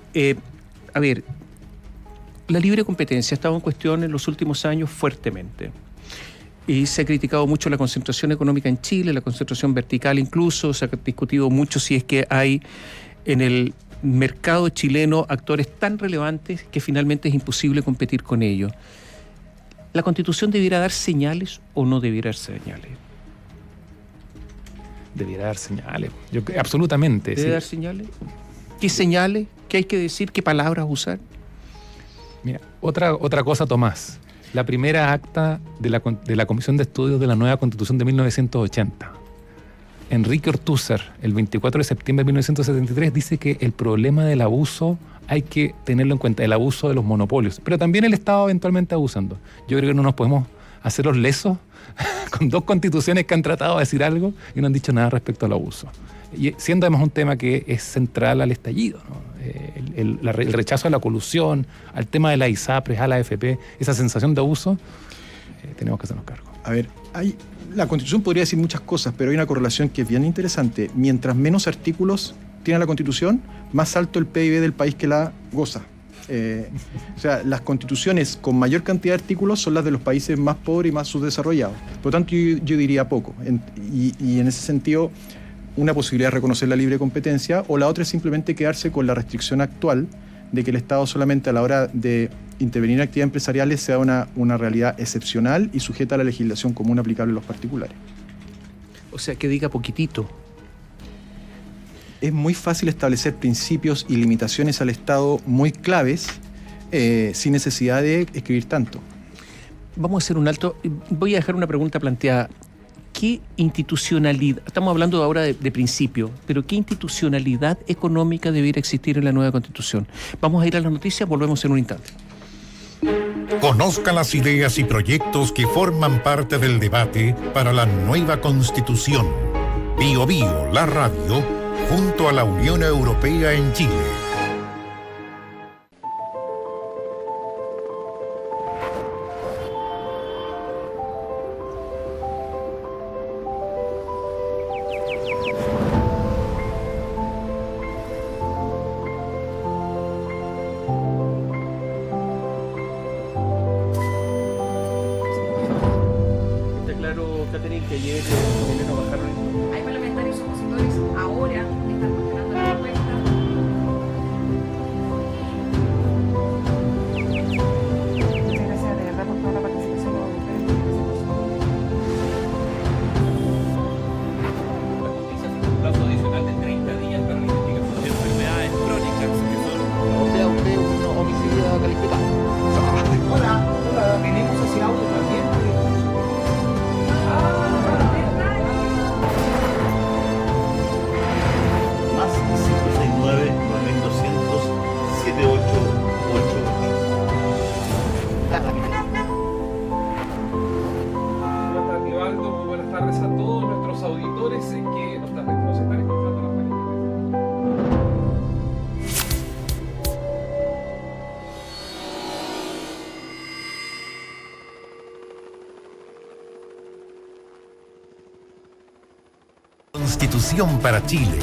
a ver, la libre competencia ha estado en cuestión en los últimos años fuertemente. Y se ha criticado mucho la concentración económica en Chile, la concentración vertical incluso. Se ha discutido mucho si es que hay en el mercado chileno actores tan relevantes que finalmente es imposible competir con ellos. ¿La Constitución debiera dar señales o no debiera dar señales? Debiera dar señales. Absolutamente. ¿Debe Sí. dar señales? ¿Qué señales? ¿Qué hay que decir? ¿Qué palabras usar? Mira, otra cosa, Tomás. La primera acta de la Comisión de Estudios de la nueva Constitución de 1980. Enrique Ortúzar, el 24 de septiembre de 1973, dice que el problema del abuso hay que tenerlo en cuenta, el abuso de los monopolios, pero también el Estado eventualmente abusando. Yo creo que no nos podemos hacer los lesos con dos constituciones que han tratado de decir algo y no han dicho nada respecto al abuso. Y siendo además un tema que es central al estallido, ¿no? El rechazo a la colusión, al tema de la ISAPRES, a la AFP, esa sensación de abuso, tenemos que hacernos cargo. A ver, la Constitución podría decir muchas cosas, pero hay una correlación que es bien interesante. Mientras menos artículos tiene la Constitución, más alto el PIB del país que la goza. O sea, las constituciones con mayor cantidad de artículos son las de los países más pobres y más subdesarrollados. Por lo tanto, yo diría poco. Y en ese sentido, una posibilidad de reconocer la libre competencia, o la otra es simplemente quedarse con la restricción actual de que el Estado solamente a la hora de intervenir en actividades empresariales sea una realidad excepcional y sujeta a la legislación común aplicable a los particulares. O sea, que diga poquitito. Es muy fácil establecer principios y limitaciones al Estado muy claves sin necesidad de escribir tanto. Vamos a hacer un alto. Voy a dejar una pregunta planteada. ¿Qué institucionalidad, estamos hablando ahora de principio, pero qué institucionalidad económica debiera existir en la nueva Constitución? Vamos a ir a las noticias, volvemos en un instante. Conozca las ideas y proyectos que forman parte del debate para la nueva Constitución. Bío Bío, la radio, junto a la Unión Europea en Chile. Hay parlamentarios opositores ahora que están cuestionando la propuesta. Muchas gracias de verdad por toda la participación. La justicia tiene un plazo adicional de 30 días para la investigación de enfermedades crónicas que son... O sea, usted es un homicida calificado. Hola, tenemos ese audio también. Más 569 9200 7888. Jonathan Nivaldo, muy buenas tardes a todos nuestros auditores que nos están escuchando las mañanas. Constitución para Chile.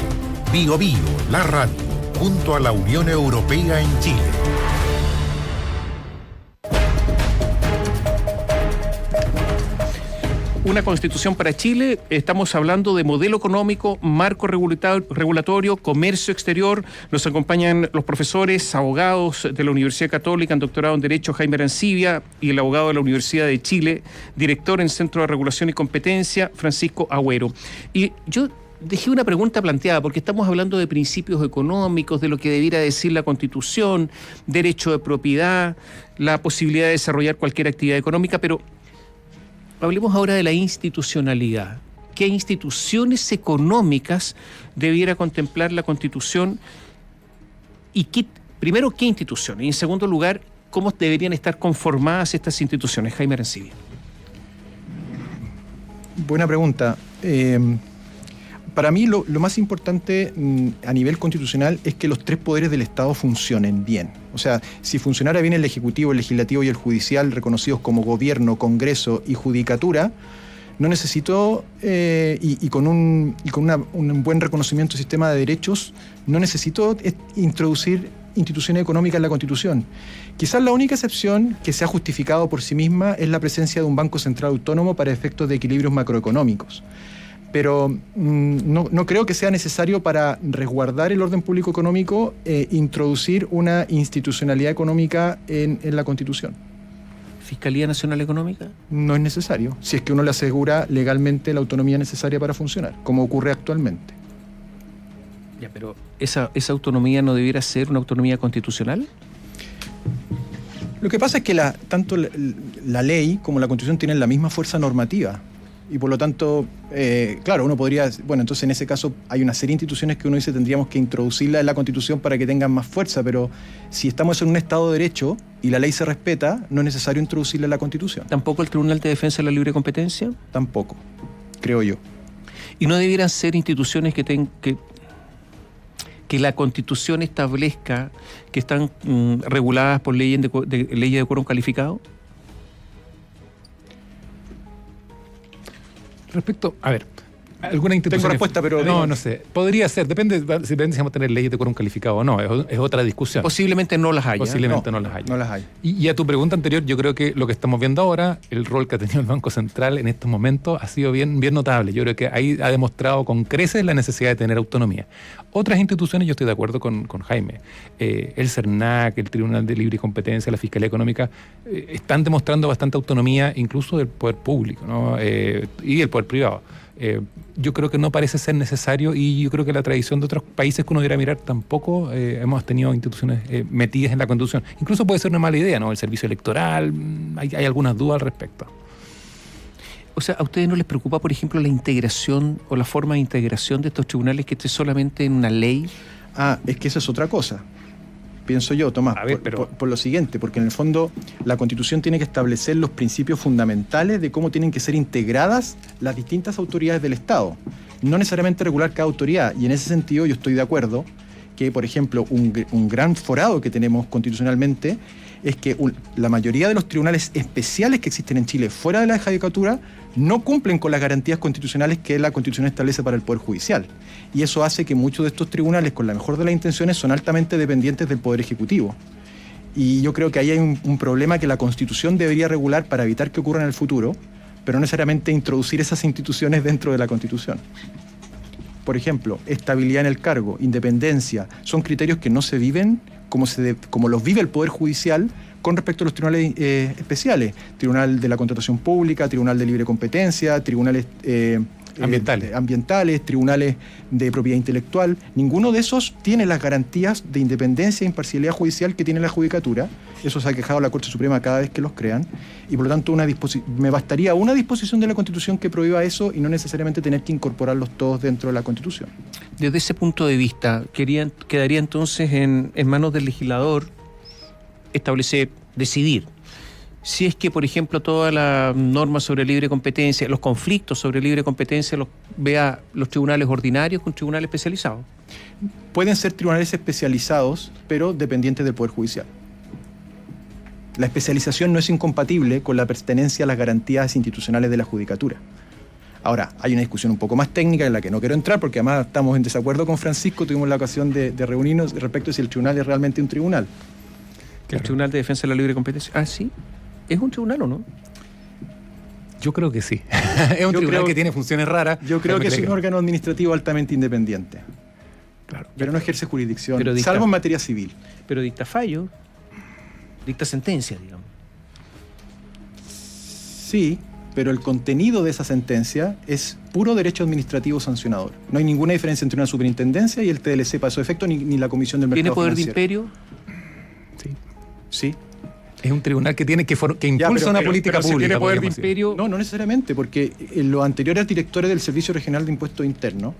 Bío Bío, la radio, junto a la Unión Europea en Chile. Una Constitución para Chile, estamos hablando de modelo económico, marco regulatorio, comercio exterior. Nos acompañan los profesores, abogados de la Universidad Católica en doctorado en Derecho, Jaime Arancibia, y el abogado de la Universidad de Chile, director en Centro de Regulación y Competencia, Francisco Agüero. Y yo dejé una pregunta planteada, porque estamos hablando de principios económicos, de lo que debiera decir la Constitución, derecho de propiedad, la posibilidad de desarrollar cualquier actividad económica, pero hablemos ahora de la institucionalidad. ¿Qué instituciones económicas debiera contemplar la Constitución? Y primero, ¿qué instituciones? Y en segundo lugar, ¿cómo deberían estar conformadas estas instituciones? Jaime Arancibia. Buena pregunta. Para mí lo más importante a nivel constitucional es que los tres poderes del Estado funcionen bien. O sea, si funcionara bien el Ejecutivo, el Legislativo y el Judicial, reconocidos como Gobierno, Congreso y Judicatura, no necesito, y con un buen reconocimiento del sistema de derechos, no necesito introducir instituciones económicas en la Constitución. Quizás la única excepción que se ha justificado por sí misma es la presencia de un Banco Central Autónomo para efectos de equilibrios macroeconómicos. Pero no creo que sea necesario para resguardar el orden público económico introducir una institucionalidad económica en la Constitución. ¿Fiscalía Nacional Económica? No es necesario, si es que uno le asegura legalmente la autonomía necesaria para funcionar, como ocurre actualmente. Ya, pero ¿esa autonomía no debiera ser una autonomía constitucional? Lo que pasa es que tanto la ley como la Constitución tienen la misma fuerza normativa. Y por lo tanto, claro, uno podría... Bueno, entonces en ese caso hay una serie de instituciones que uno dice tendríamos que introducirlas en la Constitución para que tengan más fuerza, pero si estamos en un Estado de Derecho y la ley se respeta, no es necesario introducirla en la Constitución. ¿Tampoco el Tribunal de Defensa de la Libre Competencia? Tampoco, creo yo. ¿Y no debieran ser instituciones que la Constitución establezca que están reguladas por leyes de quórum calificado? Respecto, a ver, alguna institución... Tengo respuesta, pero... No sé. Podría ser, depende si vamos a tener leyes de quórum calificado o no, es otra discusión. Posiblemente no las haya. Posiblemente no las haya. No las hay. Y a tu pregunta anterior, yo creo que lo que estamos viendo ahora, el rol que ha tenido el Banco Central en estos momentos ha sido bien notable. Yo creo que ahí ha demostrado con creces la necesidad de tener autonomía. Otras instituciones, yo estoy de acuerdo con Jaime, el CERNAC, el Tribunal de Libre Competencia, la Fiscalía Económica, están demostrando bastante autonomía incluso del poder público, ¿no? Y del poder privado. Yo creo que no parece ser necesario y yo creo que la tradición de otros países que uno debería mirar tampoco hemos tenido instituciones metidas en la Constitución. Incluso puede ser una mala idea, ¿no? El servicio electoral, hay algunas dudas al respecto. O sea, ¿a ustedes no les preocupa, por ejemplo, la integración o la forma de integración de estos tribunales que esté solamente en una ley? Es que esa es otra cosa, pienso yo, Tomás, A ver, por lo siguiente, porque en el fondo la Constitución tiene que establecer los principios fundamentales de cómo tienen que ser integradas las distintas autoridades del Estado, no necesariamente regular cada autoridad, y en ese sentido yo estoy de acuerdo que, por ejemplo, un gran forado que tenemos constitucionalmente es que la mayoría de los tribunales especiales que existen en Chile fuera de la judicatura no cumplen con las garantías constitucionales que la Constitución establece para el Poder Judicial. Y eso hace que muchos de estos tribunales, con la mejor de las intenciones, son altamente dependientes del Poder Ejecutivo. Y yo creo que ahí hay un problema que la Constitución debería regular para evitar que ocurra en el futuro, pero no necesariamente introducir esas instituciones dentro de la Constitución. Por ejemplo, estabilidad en el cargo, independencia, son criterios que no se viven como los vive el Poder Judicial con respecto a los tribunales especiales. Tribunal de la Contratación Pública, Tribunal de Libre Competencia, tribunales ambientales, tribunales de propiedad intelectual. Ninguno de esos tiene las garantías de independencia e imparcialidad judicial que tiene la judicatura. Eso se ha quejado la Corte Suprema cada vez que los crean. Y por lo tanto me bastaría una disposición de la Constitución que prohíba eso y no necesariamente tener que incorporarlos todos dentro de la Constitución. Desde ese punto de vista, quedaría entonces en manos del legislador establecer, decidir, si es que, por ejemplo, toda la norma sobre libre competencia, los conflictos sobre libre competencia los vea los tribunales ordinarios con tribunales especializados. Pueden ser tribunales especializados, pero dependientes del Poder Judicial. La especialización no es incompatible con la pertenencia a las garantías institucionales de la judicatura. Ahora, hay una discusión un poco más técnica en la que no quiero entrar porque además estamos en desacuerdo con Francisco, tuvimos la ocasión de reunirnos respecto a si el tribunal es realmente un tribunal. Claro. ¿El Tribunal de Defensa de la Libre Competencia? Ah, sí. ¿Es un tribunal o no? Yo creo que sí. Es un tribunal que tiene funciones raras. Yo creo que es un órgano administrativo altamente independiente. Claro. Pero no ejerce jurisdicción, salvo en materia civil. Pero dicta fallo, dicta sentencia, digamos. Sí, pero el contenido de esa sentencia es puro derecho administrativo sancionador. No hay ninguna diferencia entre una superintendencia y el TLC para su efecto, ni la Comisión del Mercado ¿Tiene poder Financiero. de imperio? Sí. Es un tribunal que impulsa una política pública. Si tiene poder de imperio. No necesariamente, porque los anteriores directores del Servicio Regional de Impuestos Internos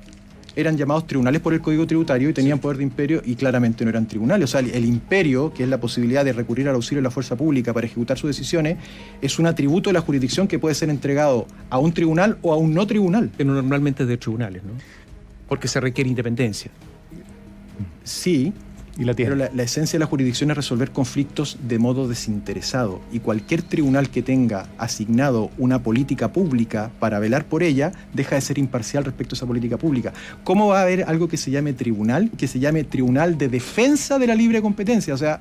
eran llamados tribunales por el Código Tributario y tenían poder de imperio y claramente no eran tribunales. O sea, el imperio, que es la posibilidad de recurrir al auxilio de la fuerza pública para ejecutar sus decisiones, es un atributo de la jurisdicción que puede ser entregado a un tribunal o a un no tribunal. Pero normalmente es de tribunales, ¿no? Porque se requiere independencia. Sí. Pero la esencia de la jurisdicción es resolver conflictos de modo desinteresado y cualquier tribunal que tenga asignado una política pública para velar por ella deja de ser imparcial respecto a esa política pública. ¿Cómo va a haber algo que se llame tribunal de defensa de la libre competencia? O sea,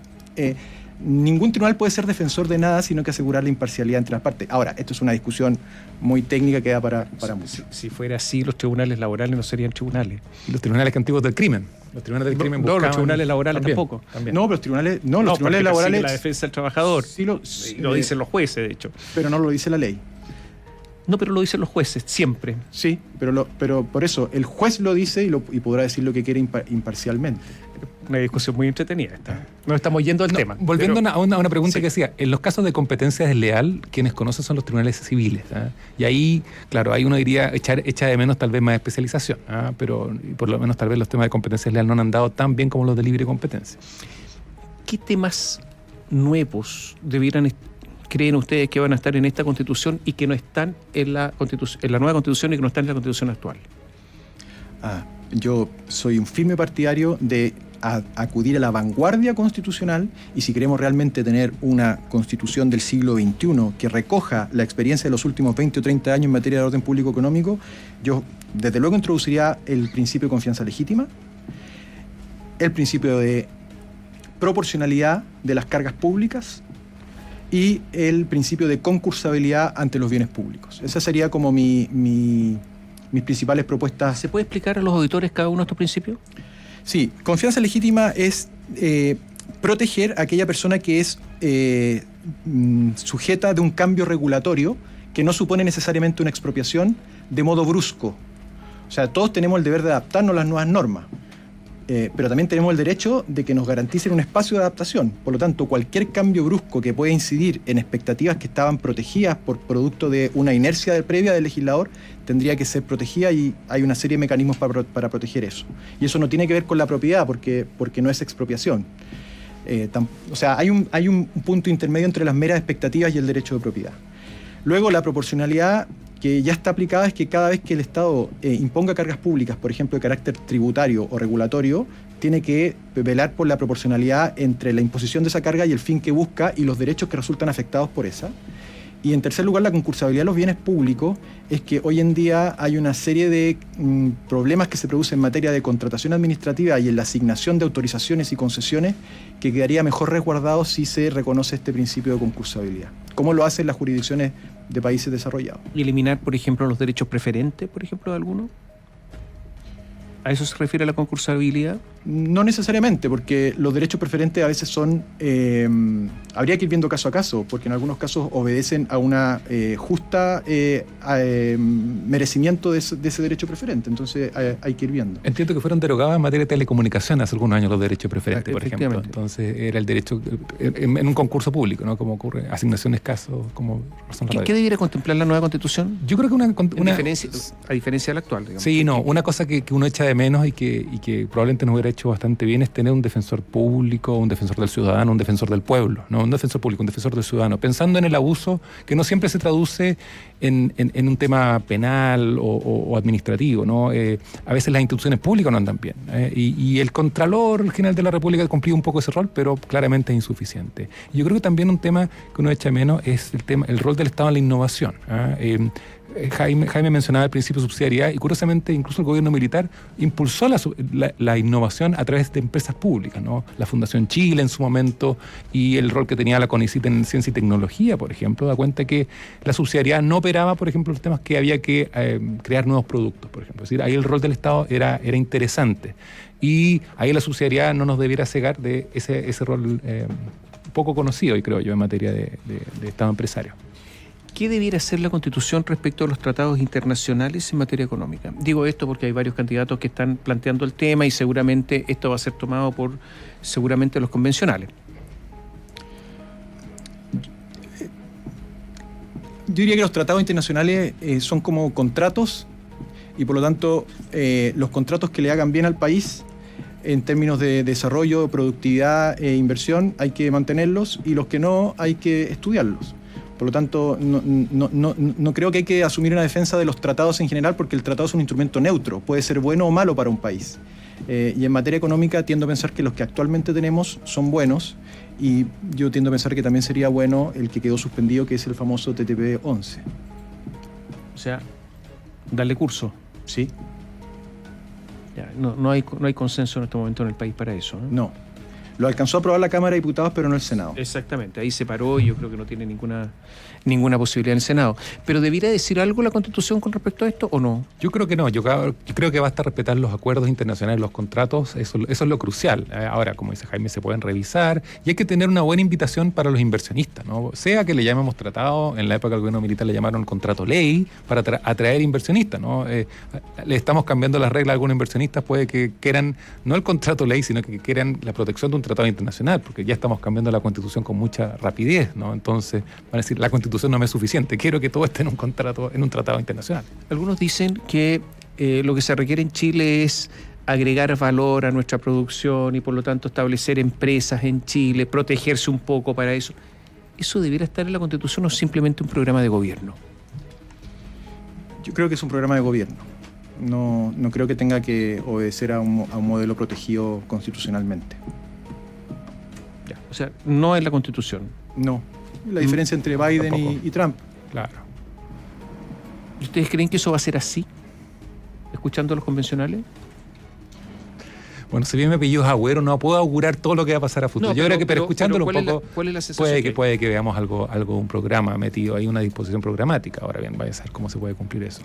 ningún tribunal puede ser defensor de nada sino que asegurar la imparcialidad entre las partes. Ahora, esto es una discusión muy técnica que da para mucho. Si fuera así, los tribunales laborales no serían tribunales. Y los tribunales antiguos del crimen. Los tribunales del crimen buscaban... No, los tribunales laborales tampoco. No, pero los tribunales laborales... la defensa del trabajador. Sí lo dicen los jueces, de hecho. Pero no lo dice la ley. No, pero lo dicen los jueces, siempre. Sí, pero por eso, el juez lo dice y podrá decir lo que quiere imparcialmente. Una discusión muy entretenida esta. No estamos yendo al tema. Volviendo a una pregunta que decía, en los casos de competencia desleal, quienes conocen son los tribunales civiles. Y ahí, claro, ahí uno diría, echa de menos tal vez más especialización, pero por lo menos tal vez los temas de competencia desleal no han andado tan bien como los de libre competencia. ¿Qué temas nuevos creen ustedes que van a estar en esta Constitución y que no están en la nueva Constitución y que no están en la Constitución actual? Yo soy un firme partidario de acudir a la vanguardia constitucional y si queremos realmente tener una Constitución del siglo XXI que recoja la experiencia de los últimos 20 o 30 años en materia de orden público económico, yo desde luego introduciría el principio de confianza legítima, el principio de proporcionalidad de las cargas públicas y el principio de concursabilidad ante los bienes públicos. Esa sería como mis principales propuestas. ¿Se puede explicar a los auditores cada uno de estos principios? Sí, confianza legítima es proteger a aquella persona que es sujeta de un cambio regulatorio que no supone necesariamente una expropiación de modo brusco. O sea, todos tenemos el deber de adaptarnos a las nuevas normas, pero también tenemos el derecho de que nos garanticen un espacio de adaptación. Por lo tanto, cualquier cambio brusco que pueda incidir en expectativas que estaban protegidas por producto de una inercia previa del legislador, tendría que ser protegida, y hay una serie de mecanismos para proteger eso. Y eso no tiene que ver con la propiedad, porque no es expropiación. O sea, hay un punto intermedio entre las meras expectativas y el derecho de propiedad. Luego, la proporcionalidad que ya está aplicada es que cada vez que el Estado imponga cargas públicas, por ejemplo, de carácter tributario o regulatorio, tiene que velar por la proporcionalidad entre la imposición de esa carga y el fin que busca y los derechos que resultan afectados por esa. Y en tercer lugar, la concursabilidad de los bienes públicos es que hoy en día hay una serie de problemas que se producen en materia de contratación administrativa y en la asignación de autorizaciones y concesiones que quedaría mejor resguardado si se reconoce este principio de concursabilidad, como lo hacen las jurisdicciones de países desarrollados. ¿Y eliminar, por ejemplo, los derechos preferentes, por ejemplo, de alguno? ¿A eso se refiere la concursabilidad? No necesariamente, porque los derechos preferentes a veces son... habría que ir viendo caso a caso, porque en algunos casos obedecen a una justa merecimiento de ese derecho preferente. Entonces hay que ir viendo. Entiendo que fueron derogados en materia de telecomunicaciones hace algunos años los derechos preferentes, por ejemplo. Entonces era el derecho en un concurso público, ¿no? Como ocurre, asignaciones casos, como razón ¿Qué debiera contemplar la nueva Constitución? Yo creo que una a diferencia de la actual, digamos. Sí, no, una cosa que uno echa de menos y que probablemente nos hubiera hecho bastante bien es tener un defensor público, un defensor del ciudadano, un defensor del pueblo, no un defensor público, un defensor del ciudadano, pensando en el abuso que no siempre se traduce en un tema penal o administrativo, ¿no? A veces las instituciones públicas no andan bien, y el Contralor General de la República ha cumplido un poco ese rol, pero claramente es insuficiente. Y yo creo que también un tema que uno echa de menos es el rol del Estado en la innovación. Jaime mencionaba el principio de subsidiariedad y curiosamente incluso el gobierno militar impulsó la innovación a través de empresas públicas, ¿no? La Fundación Chile en su momento y el rol que tenía la CONICYT en ciencia y tecnología, por ejemplo, da cuenta que la subsidiariedad no operaba, por ejemplo, los temas que había que crear nuevos productos, por ejemplo. Es decir, ahí el rol del Estado era interesante y ahí la subsidiariedad no nos debiera cegar de ese rol poco conocido, y creo yo, en materia de Estado empresario. ¿Qué debiera hacer la Constitución respecto a los tratados internacionales en materia económica? Digo esto porque hay varios candidatos que están planteando el tema y seguramente esto va a ser tomado por los convencionales. Yo diría que los tratados internacionales son como contratos y por lo tanto los contratos que le hagan bien al país en términos de desarrollo, productividad e inversión hay que mantenerlos, y los que no hay que estudiarlos. Por lo tanto, no creo que hay que asumir una defensa de los tratados en general, porque el tratado es un instrumento neutro, puede ser bueno o malo para un país. Y en materia económica tiendo a pensar que los que actualmente tenemos son buenos, y yo tiendo a pensar que también sería bueno el que quedó suspendido, que es el famoso TTP-11. O sea, darle curso. Sí. Ya, no hay consenso en este momento en el país para eso, ¿no? No. Lo alcanzó a aprobar la Cámara de Diputados, pero no el Senado. Exactamente, ahí se paró y yo creo que no tiene ninguna posibilidad en el Senado. ¿Pero debiera decir algo la Constitución con respecto a esto o no? Yo creo que no, yo creo que basta respetar los acuerdos internacionales, los contratos, eso es lo crucial. Ahora, como dice Jaime, se pueden revisar y hay que tener una buena invitación para los inversionistas, ¿no? Sea que le llamemos tratado, en la época del gobierno militar le llamaron contrato ley para atraer inversionistas, ¿no? Le estamos cambiando las reglas a algunos inversionistas, puede que quieran no el contrato ley, sino que quieran la protección de un tratado internacional, porque ya estamos cambiando la Constitución con mucha rapidez, ¿no? Entonces van a decir, la Constitución no me es suficiente, quiero que todo esté en un tratado internacional. Algunos dicen que lo que se requiere en Chile es agregar valor a nuestra producción y por lo tanto establecer empresas en Chile, protegerse un poco para eso. ¿Eso debiera estar en la Constitución o simplemente un programa de gobierno? Yo creo que es un programa de gobierno. No creo que tenga que obedecer a un modelo protegido constitucionalmente. O sea, no es la Constitución. No. La diferencia entre Biden y Trump. Claro. ¿Y ustedes creen que eso va a ser así? ¿Escuchando a los convencionales? Bueno, si bien mi apellido es Agüero, no puedo augurar todo lo que va a pasar a futuro. No, yo creo que, pero escuchándolo un poco, ¿cuál es la sensación? puede que veamos algo, un programa metido ahí, una disposición programática. Ahora bien, vaya a saber cómo se puede cumplir eso.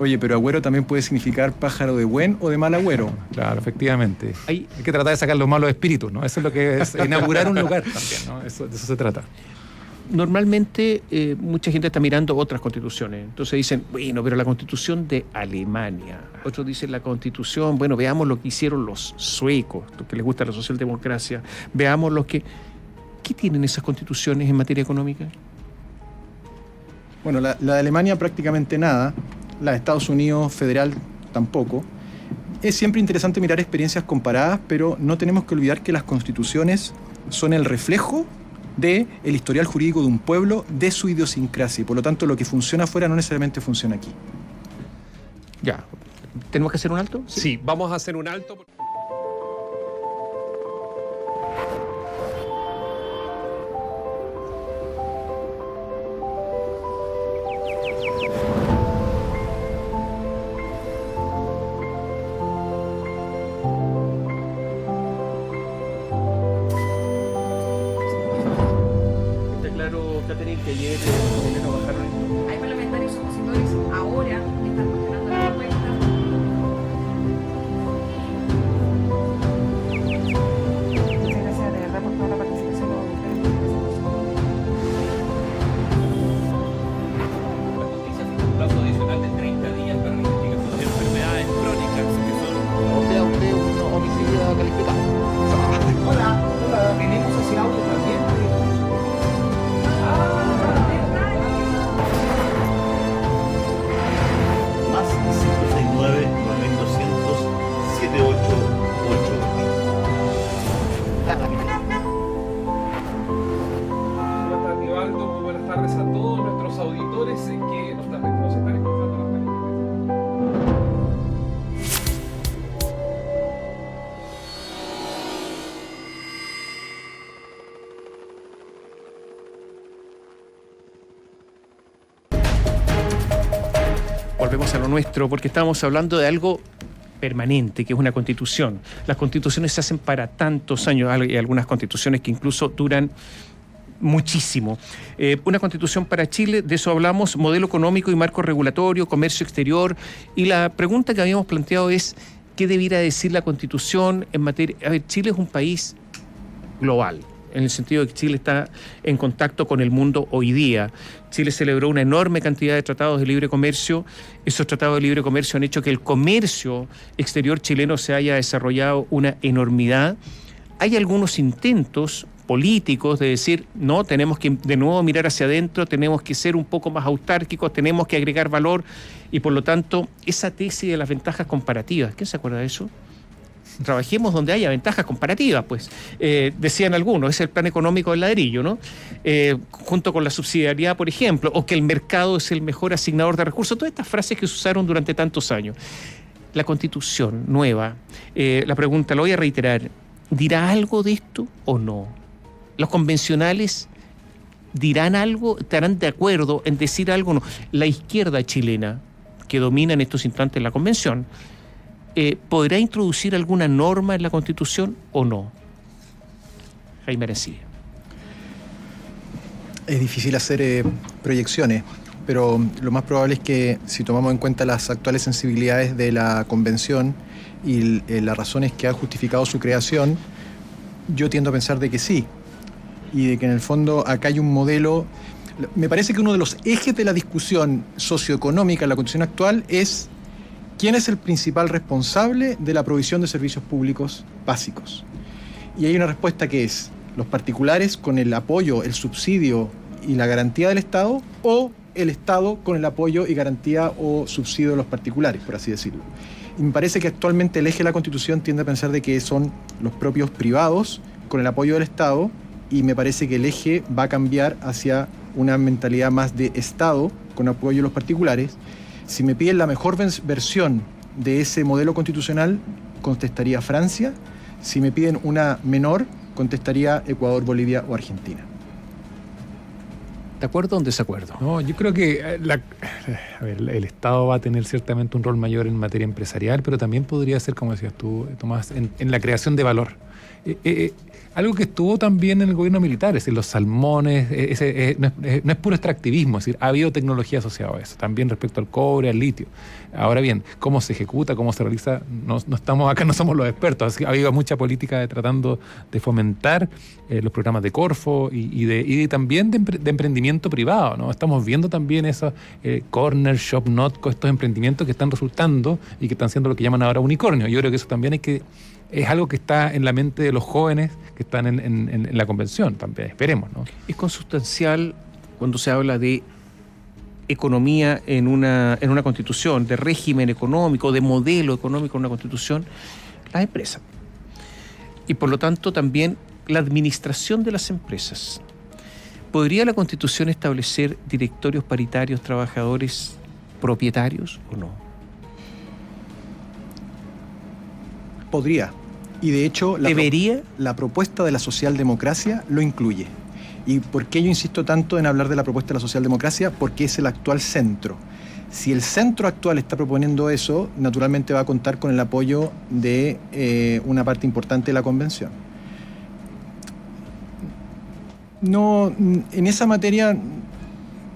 Oye, pero agüero también puede significar pájaro de buen o de mal agüero. Claro, efectivamente. Hay que tratar de sacar los malos espíritus, ¿no? Eso es lo que es inaugurar un lugar también, ¿no? De eso se trata. normalmente mucha gente está mirando otras constituciones. Entonces dicen, bueno, pero la constitución de Alemania. Otros dicen la constitución, bueno, veamos lo que hicieron los suecos, los que les gusta la socialdemocracia. Veamos lo que... ¿Qué tienen esas constituciones en materia económica? Bueno, la de Alemania prácticamente nada, la de Estados Unidos federal tampoco. Es siempre interesante mirar experiencias comparadas, pero no tenemos que olvidar que las constituciones son el reflejo del historial jurídico de un pueblo, de su idiosincrasia, y por lo tanto lo que funciona afuera no necesariamente funciona aquí. Ya, ¿tenemos que hacer un alto? Sí, vamos a hacer un alto. Está claro, Catherine, que ayer no bajaron esto. Hay parlamentarios opositores ahora que están cuestionando la propuesta. Muchas gracias de verdad por toda la participación de ustedes. La justicia tiene un plazo adicional de 30 días para la investigación de enfermedades crónicas que son... O sea, usted es un homicida calificado. Hola, venimos hacia auto también. Más 569 9200 788. Buenas, Nivaldo. Muy buenas tardes a todos nuestros auditores que nos están escuchando a las mañanas. Volvemos a lo nuestro porque estábamos hablando de algo permanente, que es una constitución. Las constituciones se hacen para tantos años, hay algunas constituciones que incluso duran muchísimo. Una constitución para Chile, de eso hablamos, modelo económico y marco regulatorio, comercio exterior, y la pregunta que habíamos planteado es, ¿qué debiera decir la constitución en materia? A ver, Chile es un país global, en el sentido de que Chile está en contacto con el mundo hoy día. Chile celebró una enorme cantidad de tratados de libre comercio. Esos tratados de libre comercio han hecho que el comercio exterior chileno se haya desarrollado una enormidad. Hay algunos intentos políticos de decir, no, tenemos que de nuevo mirar hacia adentro, tenemos que ser un poco más autárquicos, tenemos que agregar valor, y por lo tanto, esa tesis de las ventajas comparativas, ¿quién se acuerda de eso? Trabajemos donde haya ventajas comparativas, pues. Decían algunos, es el plan económico del ladrillo, ¿no? Junto con la subsidiariedad, por ejemplo, o que el mercado es el mejor asignador de recursos, todas estas frases que se usaron durante tantos años. La Constitución nueva, la pregunta, la voy a reiterar, ¿dirá algo de esto o no? ¿Los convencionales dirán algo, estarán de acuerdo en decir algo o no? La izquierda chilena, que domina en estos instantes la convención, ¿podrá introducir alguna norma en la Constitución o no? Jaime Arancibia. Es difícil hacer proyecciones, pero lo más probable es que si tomamos en cuenta las actuales sensibilidades de la Convención y las razones que han justificado su creación, yo tiendo a pensar de que sí, y de que en el fondo acá hay un modelo. Me parece que uno de los ejes de la discusión socioeconómica en la Constitución actual es quién es el principal responsable de la provisión de servicios públicos básicos. Y hay una respuesta que es los particulares con el apoyo, el subsidio y la garantía del Estado, o el Estado con el apoyo y garantía o subsidio de los particulares, por así decirlo. Y me parece que actualmente el eje de la Constitución tiende a pensar de que son los propios privados con el apoyo del Estado, y me parece que el eje va a cambiar hacia una mentalidad más de Estado con apoyo de los particulares. Si me piden la mejor versión de ese modelo constitucional, contestaría Francia. Si me piden una menor, contestaría Ecuador, Bolivia o Argentina. ¿De acuerdo o en desacuerdo? No, yo creo que el Estado va a tener ciertamente un rol mayor en materia empresarial, pero también podría ser, como decías tú, Tomás, en la creación de valor. algo que estuvo también en el gobierno militar, es decir, los salmones, no es puro extractivismo, es decir, ha habido tecnología asociada a eso, también respecto al cobre, al litio. Ahora bien, cómo se ejecuta, cómo se realiza, no estamos acá, no somos los expertos, así que ha habido mucha política tratando de fomentar los programas de Corfo y también de emprendimiento privado, ¿no? Estamos viendo también esos Corner, Shop Notco, estos emprendimientos que están resultando y que están siendo lo que llaman ahora unicornio. Yo creo que eso también es algo que está en la mente de los jóvenes que están en la convención, también esperemos, ¿no? Es consustancial cuando se habla de economía en una constitución, de régimen económico, de modelo económico en una constitución, las empresas. Y por lo tanto también la administración de las empresas. ¿Podría la constitución establecer directorios paritarios, trabajadores propietarios o no? Podría. Y de hecho, ¿Debería? La propuesta de la socialdemocracia lo incluye. ¿Y por qué yo insisto tanto en hablar de la propuesta de la socialdemocracia? Porque es el actual centro. Si el centro actual está proponiendo eso, naturalmente va a contar con el apoyo de una parte importante de la convención. No, en esa materia,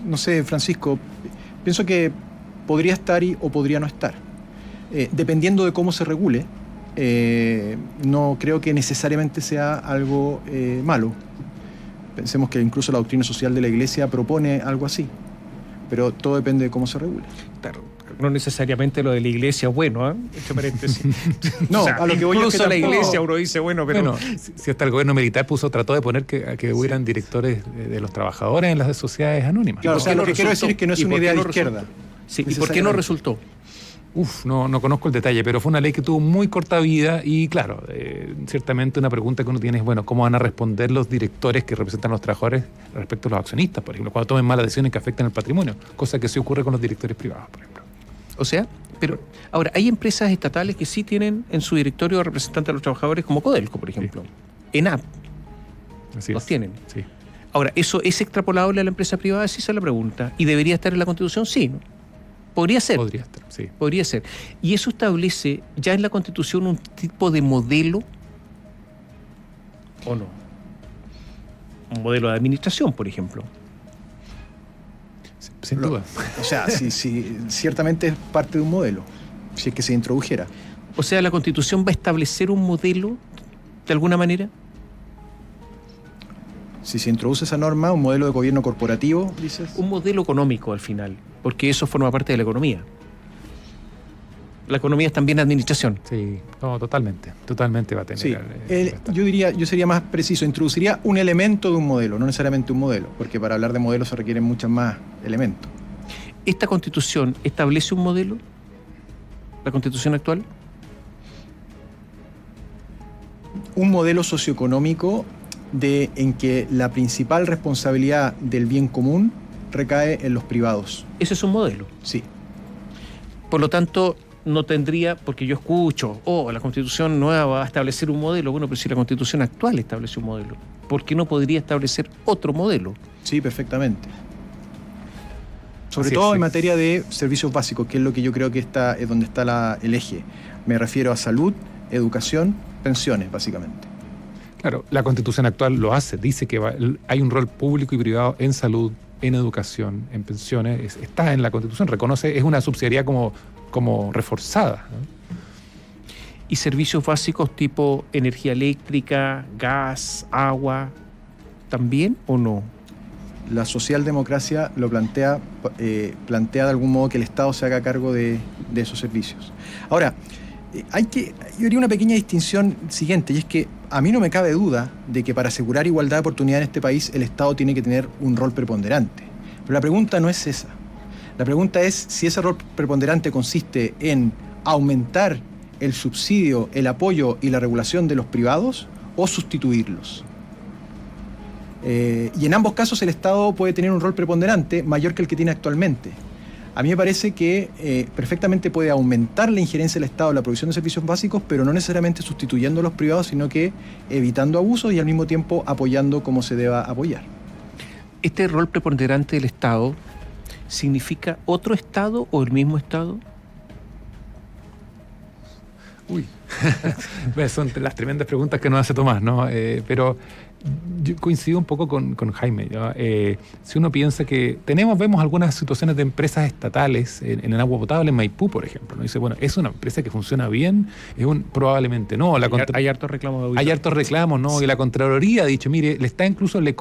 no sé, Francisco, pienso que podría estar o podría no estar. Dependiendo de cómo se regule, no creo que necesariamente sea algo malo. Pensemos que incluso la doctrina social de la Iglesia propone algo así, pero todo depende de cómo se regule. Claro, no necesariamente lo de la Iglesia es bueno, ¿eh? Entre paréntesis. No, o sea, a lo que voy incluso es que la tampoco... Iglesia uno dice, bueno, pero... Bueno, si hasta el gobierno militar trató de poner que hubieran directores de los trabajadores en las sociedades anónimas. Claro, o sea, lo que quiero decir es que no es una idea de izquierda. Sí, ¿y por qué no resultó? No conozco el detalle, pero fue una ley que tuvo muy corta vida y claro, ciertamente una pregunta que uno tiene es, bueno, ¿cómo van a responder los directores que representan a los trabajadores respecto a los accionistas, por ejemplo, cuando tomen malas decisiones que afectan el patrimonio? Cosa que sí ocurre con los directores privados, por ejemplo. O sea, pero ahora, hay empresas estatales que sí tienen en su directorio representantes a los trabajadores, como Codelco, por ejemplo. Sí. ENAP. Así los es. tienen. Sí. Ahora, ¿eso es extrapolable a la empresa privada? Sí, esa es la pregunta. ¿Y debería estar en la Constitución? Sí, ¿no? Podría ser. Podría estar, sí. Podría ser. ¿Y eso establece ya en la Constitución un tipo de modelo o no? Un modelo de administración, por ejemplo. Sin duda. O sea, sí, ciertamente es parte de un modelo, si es que se introdujera. O sea, ¿la Constitución va a establecer un modelo de alguna manera? Si se introduce esa norma, un modelo de gobierno corporativo, dices. Un modelo económico al final, porque eso forma parte de la economía. La economía es también administración. Sí, no, totalmente va a tener. Sí, yo sería más preciso, introduciría un elemento de un modelo, no necesariamente un modelo, porque para hablar de modelos se requieren muchos más elementos. ¿Esta Constitución establece un modelo? ¿La Constitución actual? Un modelo socioeconómico en que la principal responsabilidad del bien común recae en los privados. ¿Ese es un modelo? Sí. Por lo tanto, no tendría, porque yo escucho, la Constitución nueva va a establecer un modelo. Bueno, pero si la Constitución actual establece un modelo, ¿por qué no podría establecer otro modelo? Sí, perfectamente. Sobre Así todo es, en materia de servicios básicos, que es lo que yo creo que es donde está el eje. Me refiero a salud, educación, pensiones, básicamente. Claro, la Constitución actual lo hace, dice que hay un rol público y privado en salud, en educación, en pensiones, está en la Constitución, reconoce, es una subsidiariedad como reforzada, ¿no? ¿Y servicios básicos tipo energía eléctrica, gas, agua, también o no? La socialdemocracia lo plantea de algún modo que el Estado se haga cargo de esos servicios. Ahora, yo haría una pequeña distinción siguiente, y es que a mí no me cabe duda de que para asegurar igualdad de oportunidad en este país el Estado tiene que tener un rol preponderante. Pero la pregunta no es esa. La pregunta es si ese rol preponderante consiste en aumentar el subsidio, el apoyo y la regulación de los privados o sustituirlos. Y en ambos casos el Estado puede tener un rol preponderante mayor que el que tiene actualmente. A mí me parece que perfectamente puede aumentar la injerencia del Estado en la provisión de servicios básicos, pero no necesariamente sustituyendo a los privados, sino que evitando abusos y al mismo tiempo apoyando como se deba apoyar. ¿Este rol preponderante del Estado significa otro Estado o el mismo Estado? Uy, son las tremendas preguntas que nos hace Tomás, ¿no? Pero yo coincido un poco con Jaime, ¿no? Si uno piensa que vemos algunas situaciones de empresas estatales en el agua potable en Maipú, por ejemplo, ¿no? Dice, bueno, ¿es una empresa que funciona bien? Probablemente no. Hay hartos reclamos de auditoría. Hay hartos reclamos, ¿no? Y la Contraloría ha dicho, mire, no le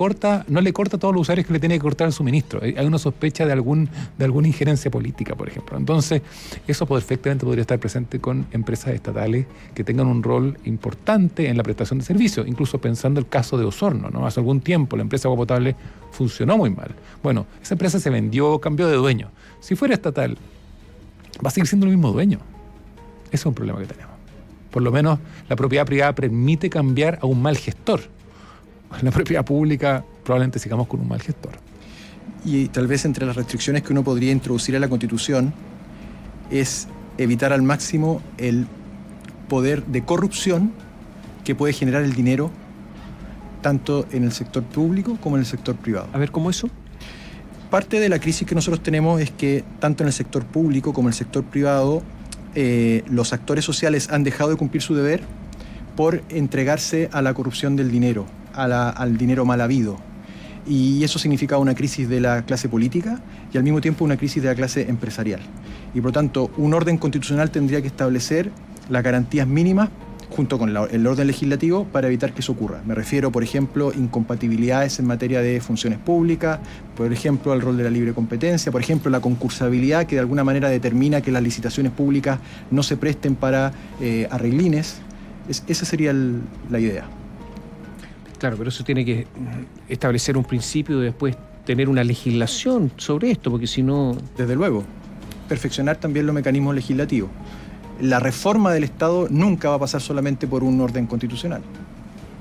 corta a todos los usuarios que le tiene que cortar el suministro. Hay una sospecha de alguna injerencia política, por ejemplo. Entonces, eso perfectamente podría estar presente con empresas estatales que tengan un rol importante en la prestación de servicios, incluso pensando el caso de Osorno, ¿no? Hace algún tiempo la empresa de agua potable funcionó muy mal. Bueno, esa empresa se vendió, cambió de dueño. Si fuera estatal, va a seguir siendo el mismo dueño. Ese es un problema que tenemos. Por lo menos la propiedad privada permite cambiar a un mal gestor. En la propiedad pública probablemente sigamos con un mal gestor. Y tal vez entre las restricciones que uno podría introducir a la Constitución es evitar al máximo el poder de corrupción que puede generar el dinero tanto en el sector público como en el sector privado. A ver, ¿cómo eso? Parte de la crisis que nosotros tenemos es que tanto en el sector público como en el sector privado los actores sociales han dejado de cumplir su deber por entregarse a la corrupción del dinero, al dinero mal habido. Y eso significa una crisis de la clase política y al mismo tiempo una crisis de la clase empresarial. Y por lo tanto, un orden constitucional tendría que establecer las garantías mínimas junto con el orden legislativo para evitar que eso ocurra. Me refiero, por ejemplo, incompatibilidades en materia de funciones públicas, por ejemplo, al rol de la libre competencia, por ejemplo, la concursabilidad que de alguna manera determina que las licitaciones públicas no se presten para arreglines. Esa sería la idea. Claro, pero eso tiene que establecer un principio y después tener una legislación sobre esto, porque si no... Desde luego, perfeccionar también los mecanismos legislativos. La reforma del Estado nunca va a pasar solamente por un orden constitucional.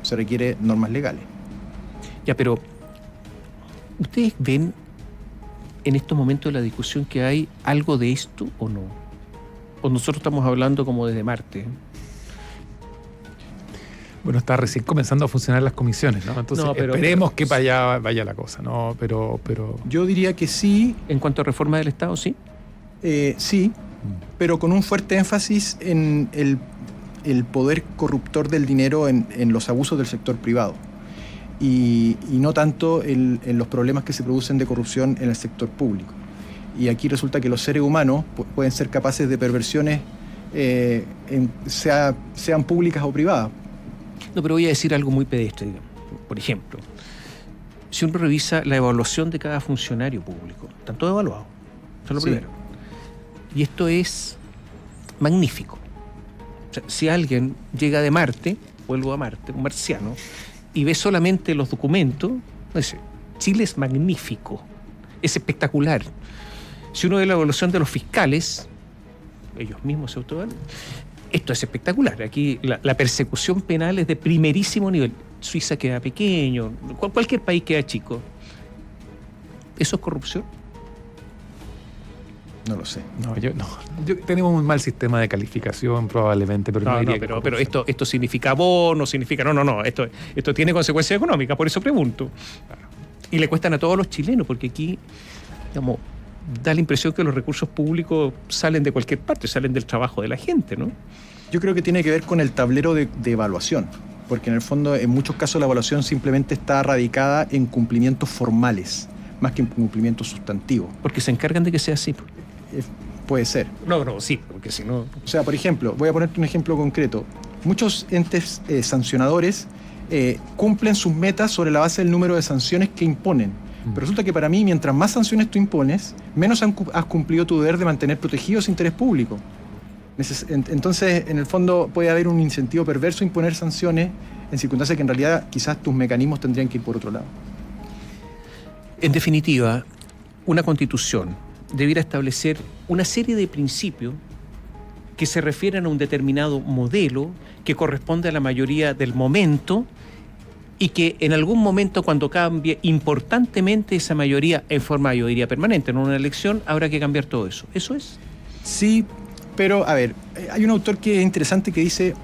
Se requiere normas legales. Ya, pero ¿ustedes ven en estos momentos de la discusión que hay algo de esto o no? ¿O nosotros estamos hablando como desde Marte? Bueno, está recién comenzando a funcionar las comisiones, ¿no? Entonces esperemos que para allá vaya la cosa, ¿no? Pero yo diría que sí. ¿En cuanto a reforma del Estado, sí? Sí, pero con un fuerte énfasis en el poder corruptor del dinero en los abusos del sector privado y no tanto en los problemas que se producen de corrupción en el sector público. Y aquí resulta que los seres humanos pueden ser capaces de perversiones, sean públicas o privadas. No, pero voy a decir algo muy pedestre, digamos. Por ejemplo, si uno revisa la evaluación de cada funcionario público, están todos evaluados. Eso es lo primero. Y esto es magnífico. O sea, si alguien llega de Marte, vuelvo a Marte, un marciano, y ve solamente los documentos, dice, Chile es magnífico, es espectacular. Si uno ve la evaluación de los fiscales, ellos mismos se autoevalúan, esto es espectacular. Aquí la persecución penal es de primerísimo nivel. Suiza queda pequeño, cualquier país queda chico. ¿Eso es corrupción? No lo sé. Tenemos un mal sistema de calificación probablemente, pero pero esto significa bono, significa... No, esto tiene consecuencias económicas, por eso pregunto. Y le cuestan a todos los chilenos, porque aquí, digamos, da la impresión que los recursos públicos salen de cualquier parte, salen del trabajo de la gente, ¿no? Yo creo que tiene que ver con el tablero de evaluación, porque en el fondo, en muchos casos, la evaluación simplemente está radicada en cumplimientos formales, más que en cumplimientos sustantivos. Porque se encargan de que sea así. Puede ser. Sí, porque si no... O sea, por ejemplo, voy a ponerte un ejemplo concreto. Muchos entes sancionadores cumplen sus metas sobre la base del número de sanciones que imponen. Pero resulta que para mí, mientras más sanciones tú impones, menos has cumplido tu deber de mantener protegido ese interés público. Entonces, en el fondo, puede haber un incentivo perverso a imponer sanciones en circunstancias que en realidad quizás tus mecanismos tendrían que ir por otro lado. En definitiva, una constitución debiera establecer una serie de principios que se refieren a un determinado modelo que corresponde a la mayoría del momento y que en algún momento, cuando cambie importantemente esa mayoría en forma, yo diría, permanente, en una elección, habrá que cambiar todo eso. ¿Eso es? Sí, pero a ver, hay un autor que es interesante que dice: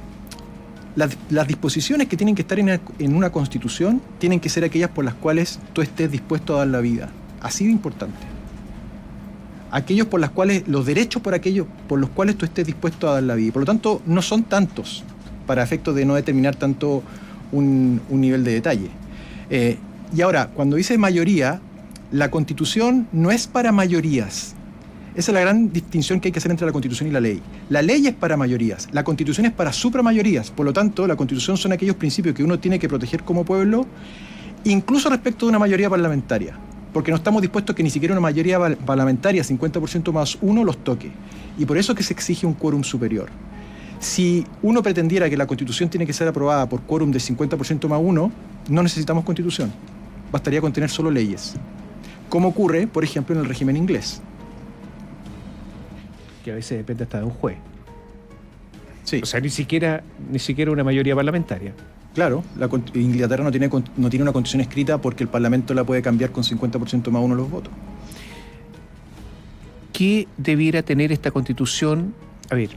las disposiciones que tienen que estar en una constitución tienen que ser aquellas por las cuales tú estés dispuesto a dar la vida. Así de importante. aquellos por las cuales, los derechos por aquellos por los cuales tú estés dispuesto a dar la vida. Por lo tanto, no son tantos, para efectos de no determinar tanto un nivel de detalle. Y ahora, cuando dice mayoría, la Constitución no es para mayorías. Esa es la gran distinción que hay que hacer entre la Constitución y la ley. La ley es para mayorías, la Constitución es para supramayorías. Por lo tanto, la Constitución son aquellos principios que uno tiene que proteger como pueblo, incluso respecto de una mayoría parlamentaria. Porque no estamos dispuestos a que ni siquiera una mayoría parlamentaria, 50% más uno, los toque. Y por eso es que se exige un quórum superior. Si uno pretendiera que la Constitución tiene que ser aprobada por quórum de 50% más uno, no necesitamos Constitución. Bastaría con tener solo leyes. Como ocurre, por ejemplo, en el régimen inglés. Que a veces depende hasta de un juez. Sí. O sea, ni siquiera una mayoría parlamentaria. Claro, Inglaterra no tiene una constitución escrita porque el Parlamento la puede cambiar con 50% más uno los votos. ¿Qué debiera tener esta Constitución? A ver,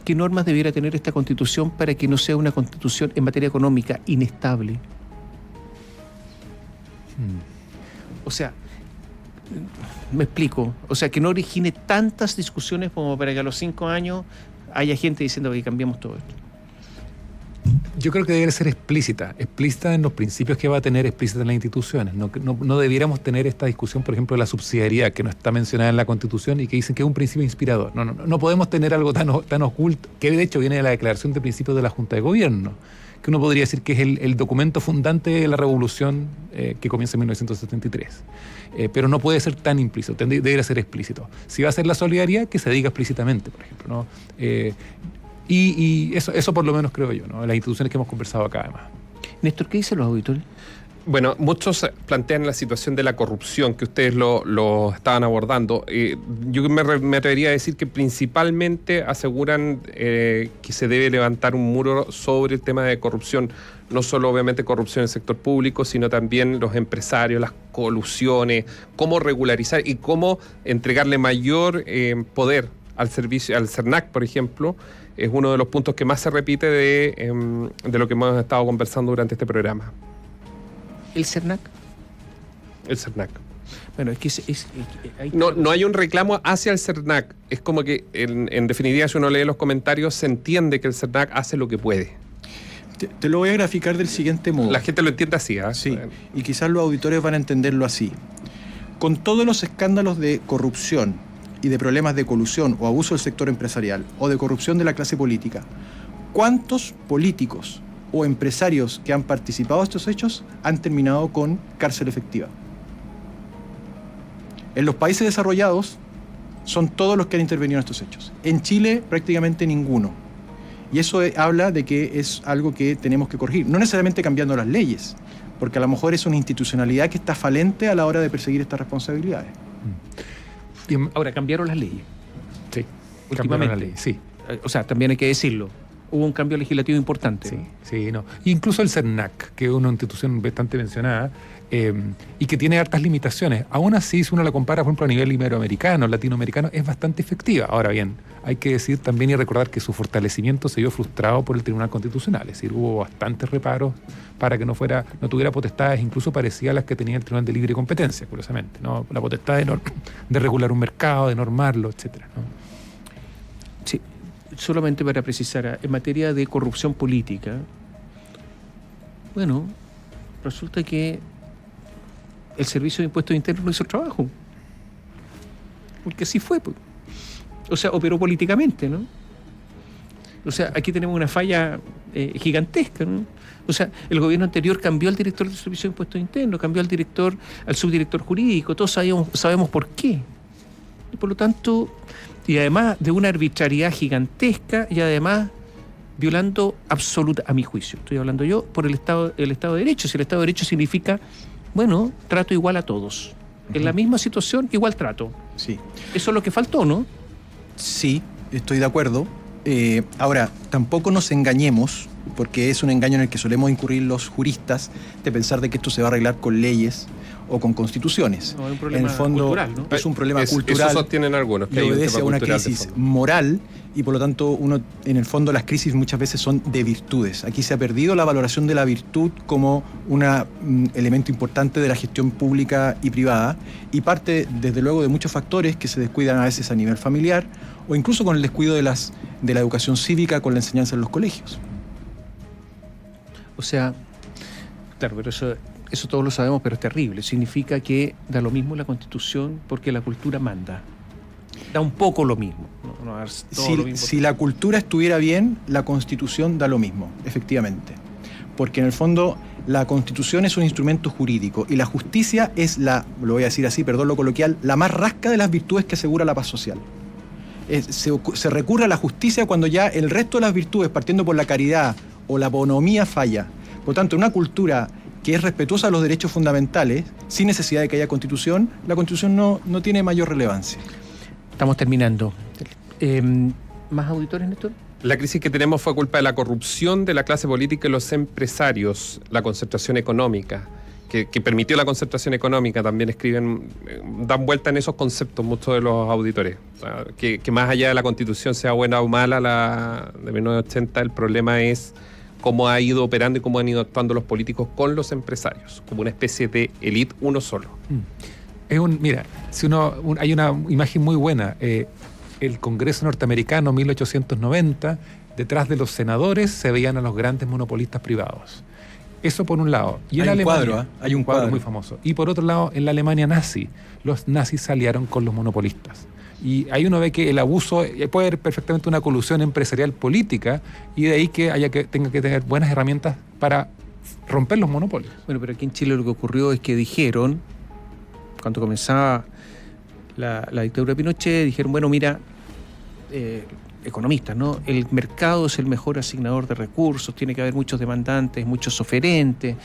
¿qué normas debiera tener esta Constitución para que no sea una Constitución en materia económica inestable? O sea, me explico. O sea, que no origine tantas discusiones como para que a los 5 años haya gente diciendo que cambiamos todo esto. Yo creo que debería ser explícita en los principios que va a tener, explícita en las instituciones. No debiéramos tener esta discusión, por ejemplo, de la subsidiariedad, que no está mencionada en la Constitución y que dicen que es un principio inspirador. No podemos tener algo tan oculto, que de hecho viene de la Declaración de Principios de la Junta de Gobierno, que uno podría decir que es el documento fundante de la revolución que comienza en 1973. Pero no puede ser tan implícito, debería ser explícito. Si va a ser la solidaridad, que se diga explícitamente, por ejemplo, ¿no? Y eso por lo menos creo yo, ¿no? Las instituciones que hemos conversado acá, además. Néstor, ¿qué dicen los auditores? Bueno, muchos plantean la situación de la corrupción que ustedes lo estaban abordando. Yo me atrevería a decir que principalmente aseguran que se debe levantar un muro sobre el tema de corrupción, no solo obviamente corrupción en el sector público, sino también los empresarios, las colusiones, cómo regularizar y cómo entregarle mayor poder al servicio, al CERNAC, por ejemplo. Es uno de los puntos que más se repite de lo que hemos estado conversando durante este programa. ¿El CERNAC? El CERNAC. Bueno, es que no hay un reclamo hacia el CERNAC. Es como que, en definitiva, si uno lee los comentarios, se entiende que el CERNAC hace lo que puede. Te lo voy a graficar del siguiente modo. La gente lo entiende así, ¿eh? Sí, y quizás los auditores van a entenderlo así. Con todos los escándalos de corrupción y de problemas de colusión o abuso del sector empresarial o de corrupción de la clase política, ¿cuántos políticos o empresarios que han participado de estos hechos han terminado con cárcel efectiva? En los países desarrollados son todos los que han intervenido en estos hechos. En Chile prácticamente ninguno. Y eso habla de que es algo que tenemos que corregir. No necesariamente cambiando las leyes, porque a lo mejor es una institucionalidad que está falente a la hora de perseguir estas responsabilidades. Ahora, cambiaron las leyes. Sí, últimamente. Las leyes, sí. O sea, también hay que decirlo. Hubo un cambio legislativo importante. Sí, no. Incluso el CERNAC, que es una institución bastante mencionada y que tiene hartas limitaciones. Aún así, si uno la compara, por ejemplo, a nivel iberoamericano, latinoamericano, es bastante efectiva. Ahora bien, hay que decir también y recordar que su fortalecimiento se vio frustrado por el Tribunal Constitucional. Es decir, hubo bastantes reparos para que no tuviera potestades incluso parecidas a las que tenía el Tribunal de Libre Competencia, curiosamente, ¿no? La potestad de regular un mercado, de normarlo, etcétera, ¿no? Sí. Solamente para precisar, en materia de corrupción política, bueno, resulta que el Servicio de Impuestos Internos no hizo el trabajo. Porque así fue, pues. O sea, operó políticamente, ¿no? O sea, aquí tenemos una falla gigantesca, ¿no? O sea, el gobierno anterior cambió al director del Servicio de Impuestos Internos, cambió al subdirector jurídico, todos sabemos por qué. Y por lo tanto, y además de una arbitrariedad gigantesca y además violando absoluta, a mi juicio, estoy hablando yo, por el Estado de Derecho. Si el Estado de Derecho significa, bueno, trato igual a todos. En la misma situación, igual trato. Sí. Eso es lo que faltó, ¿no? Sí, estoy de acuerdo. Ahora, tampoco nos engañemos, porque es un engaño en el que solemos incurrir los juristas, de pensar de que esto se va a arreglar con leyes o con constituciones. No, es un problema en el fondo, cultural, ¿no? es un problema cultural. Eso sostienen algunos. Que obedece a una crisis moral y por lo tanto uno, en el fondo las crisis muchas veces son de virtudes. Aquí se ha perdido la valoración de la virtud como un elemento importante de la gestión pública y privada, y parte desde luego de muchos factores que se descuidan a veces a nivel familiar o incluso con el descuido de la educación cívica, con la enseñanza en los colegios. O sea, claro, pero eso todos lo sabemos, pero es terrible. Significa que da lo mismo la Constitución porque la cultura manda. Da un poco lo mismo. No dar todo lo mismo. Si la cultura estuviera bien, la Constitución da lo mismo, efectivamente. Porque en el fondo la Constitución es un instrumento jurídico y la justicia es lo voy a decir así, perdón lo coloquial, la más rasca de las virtudes que asegura la paz social. Se recurre a la justicia cuando ya el resto de las virtudes, partiendo por la caridad o la bonomía, falla. Por tanto, una cultura que es respetuosa de los derechos fundamentales, sin necesidad de que haya Constitución, la Constitución no tiene mayor relevancia. Estamos terminando. ¿Más auditores, Néstor? La crisis que tenemos fue culpa de la corrupción de la clase política y los empresarios, la concentración económica, que permitió la concentración económica. También dan vuelta en esos conceptos muchos de los auditores. O sea, que más allá de la Constitución sea buena o mala, la de 1980, el problema es cómo ha ido operando y cómo han ido actuando los políticos con los empresarios, como una especie de élite uno solo. Mira, hay una imagen muy buena. El Congreso norteamericano, 1890, detrás de los senadores se veían a los grandes monopolistas privados. Eso por un lado. Y en Alemania, hay un cuadro muy famoso. Y por otro lado, en la Alemania nazi, los nazis se aliaron con los monopolistas. Y ahí uno ve que el abuso puede haber perfectamente una colusión empresarial política, y de ahí que tenga que tener buenas herramientas para romper los monopolios. Bueno, pero aquí en Chile lo que ocurrió es que dijeron, cuando comenzaba la dictadura de Pinochet, dijeron, bueno, mira, economistas, ¿no? El mercado es el mejor asignador de recursos, tiene que haber muchos demandantes, muchos oferentes,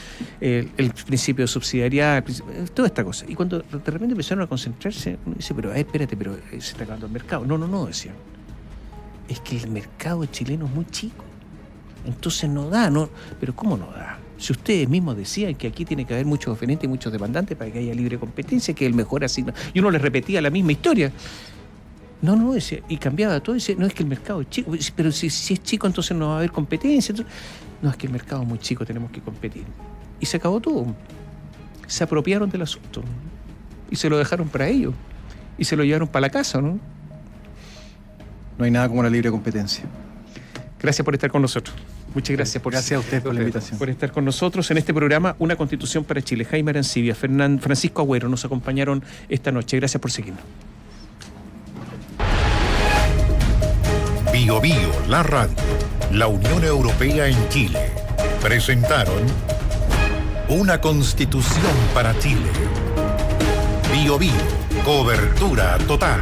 el principio de subsidiariedad, toda esta cosa. Y cuando de repente empezaron a concentrarse, uno dice, pero espérate, pero se está acabando el mercado. No, decían. Es que el mercado chileno es muy chico. Entonces no da, ¿no? Pero ¿cómo no da? Si ustedes mismos decían que aquí tiene que haber muchos oferentes y muchos demandantes para que haya libre competencia, que es el mejor asignador. Y uno les repetía la misma historia. No, decía, y cambiaba todo, y decía, no, es que el mercado es chico, pero si es chico entonces no va a haber competencia. Entonces, no, es que el mercado es muy chico, tenemos que competir. Y se acabó todo. Se apropiaron del asunto y se lo dejaron para ellos y se lo llevaron para la casa, ¿no? No hay nada como la libre competencia. Gracias por estar con nosotros. Muchas gracias Gracias a ustedes por la invitación. Por estar con nosotros en este programa Una Constitución para Chile. Jaime Arancibia, Francisco Agüero nos acompañaron esta noche. Gracias por seguirnos. Bio Bio, la radio, la Unión Europea en Chile, presentaron Una Constitución para Chile. Bio Bio, cobertura total.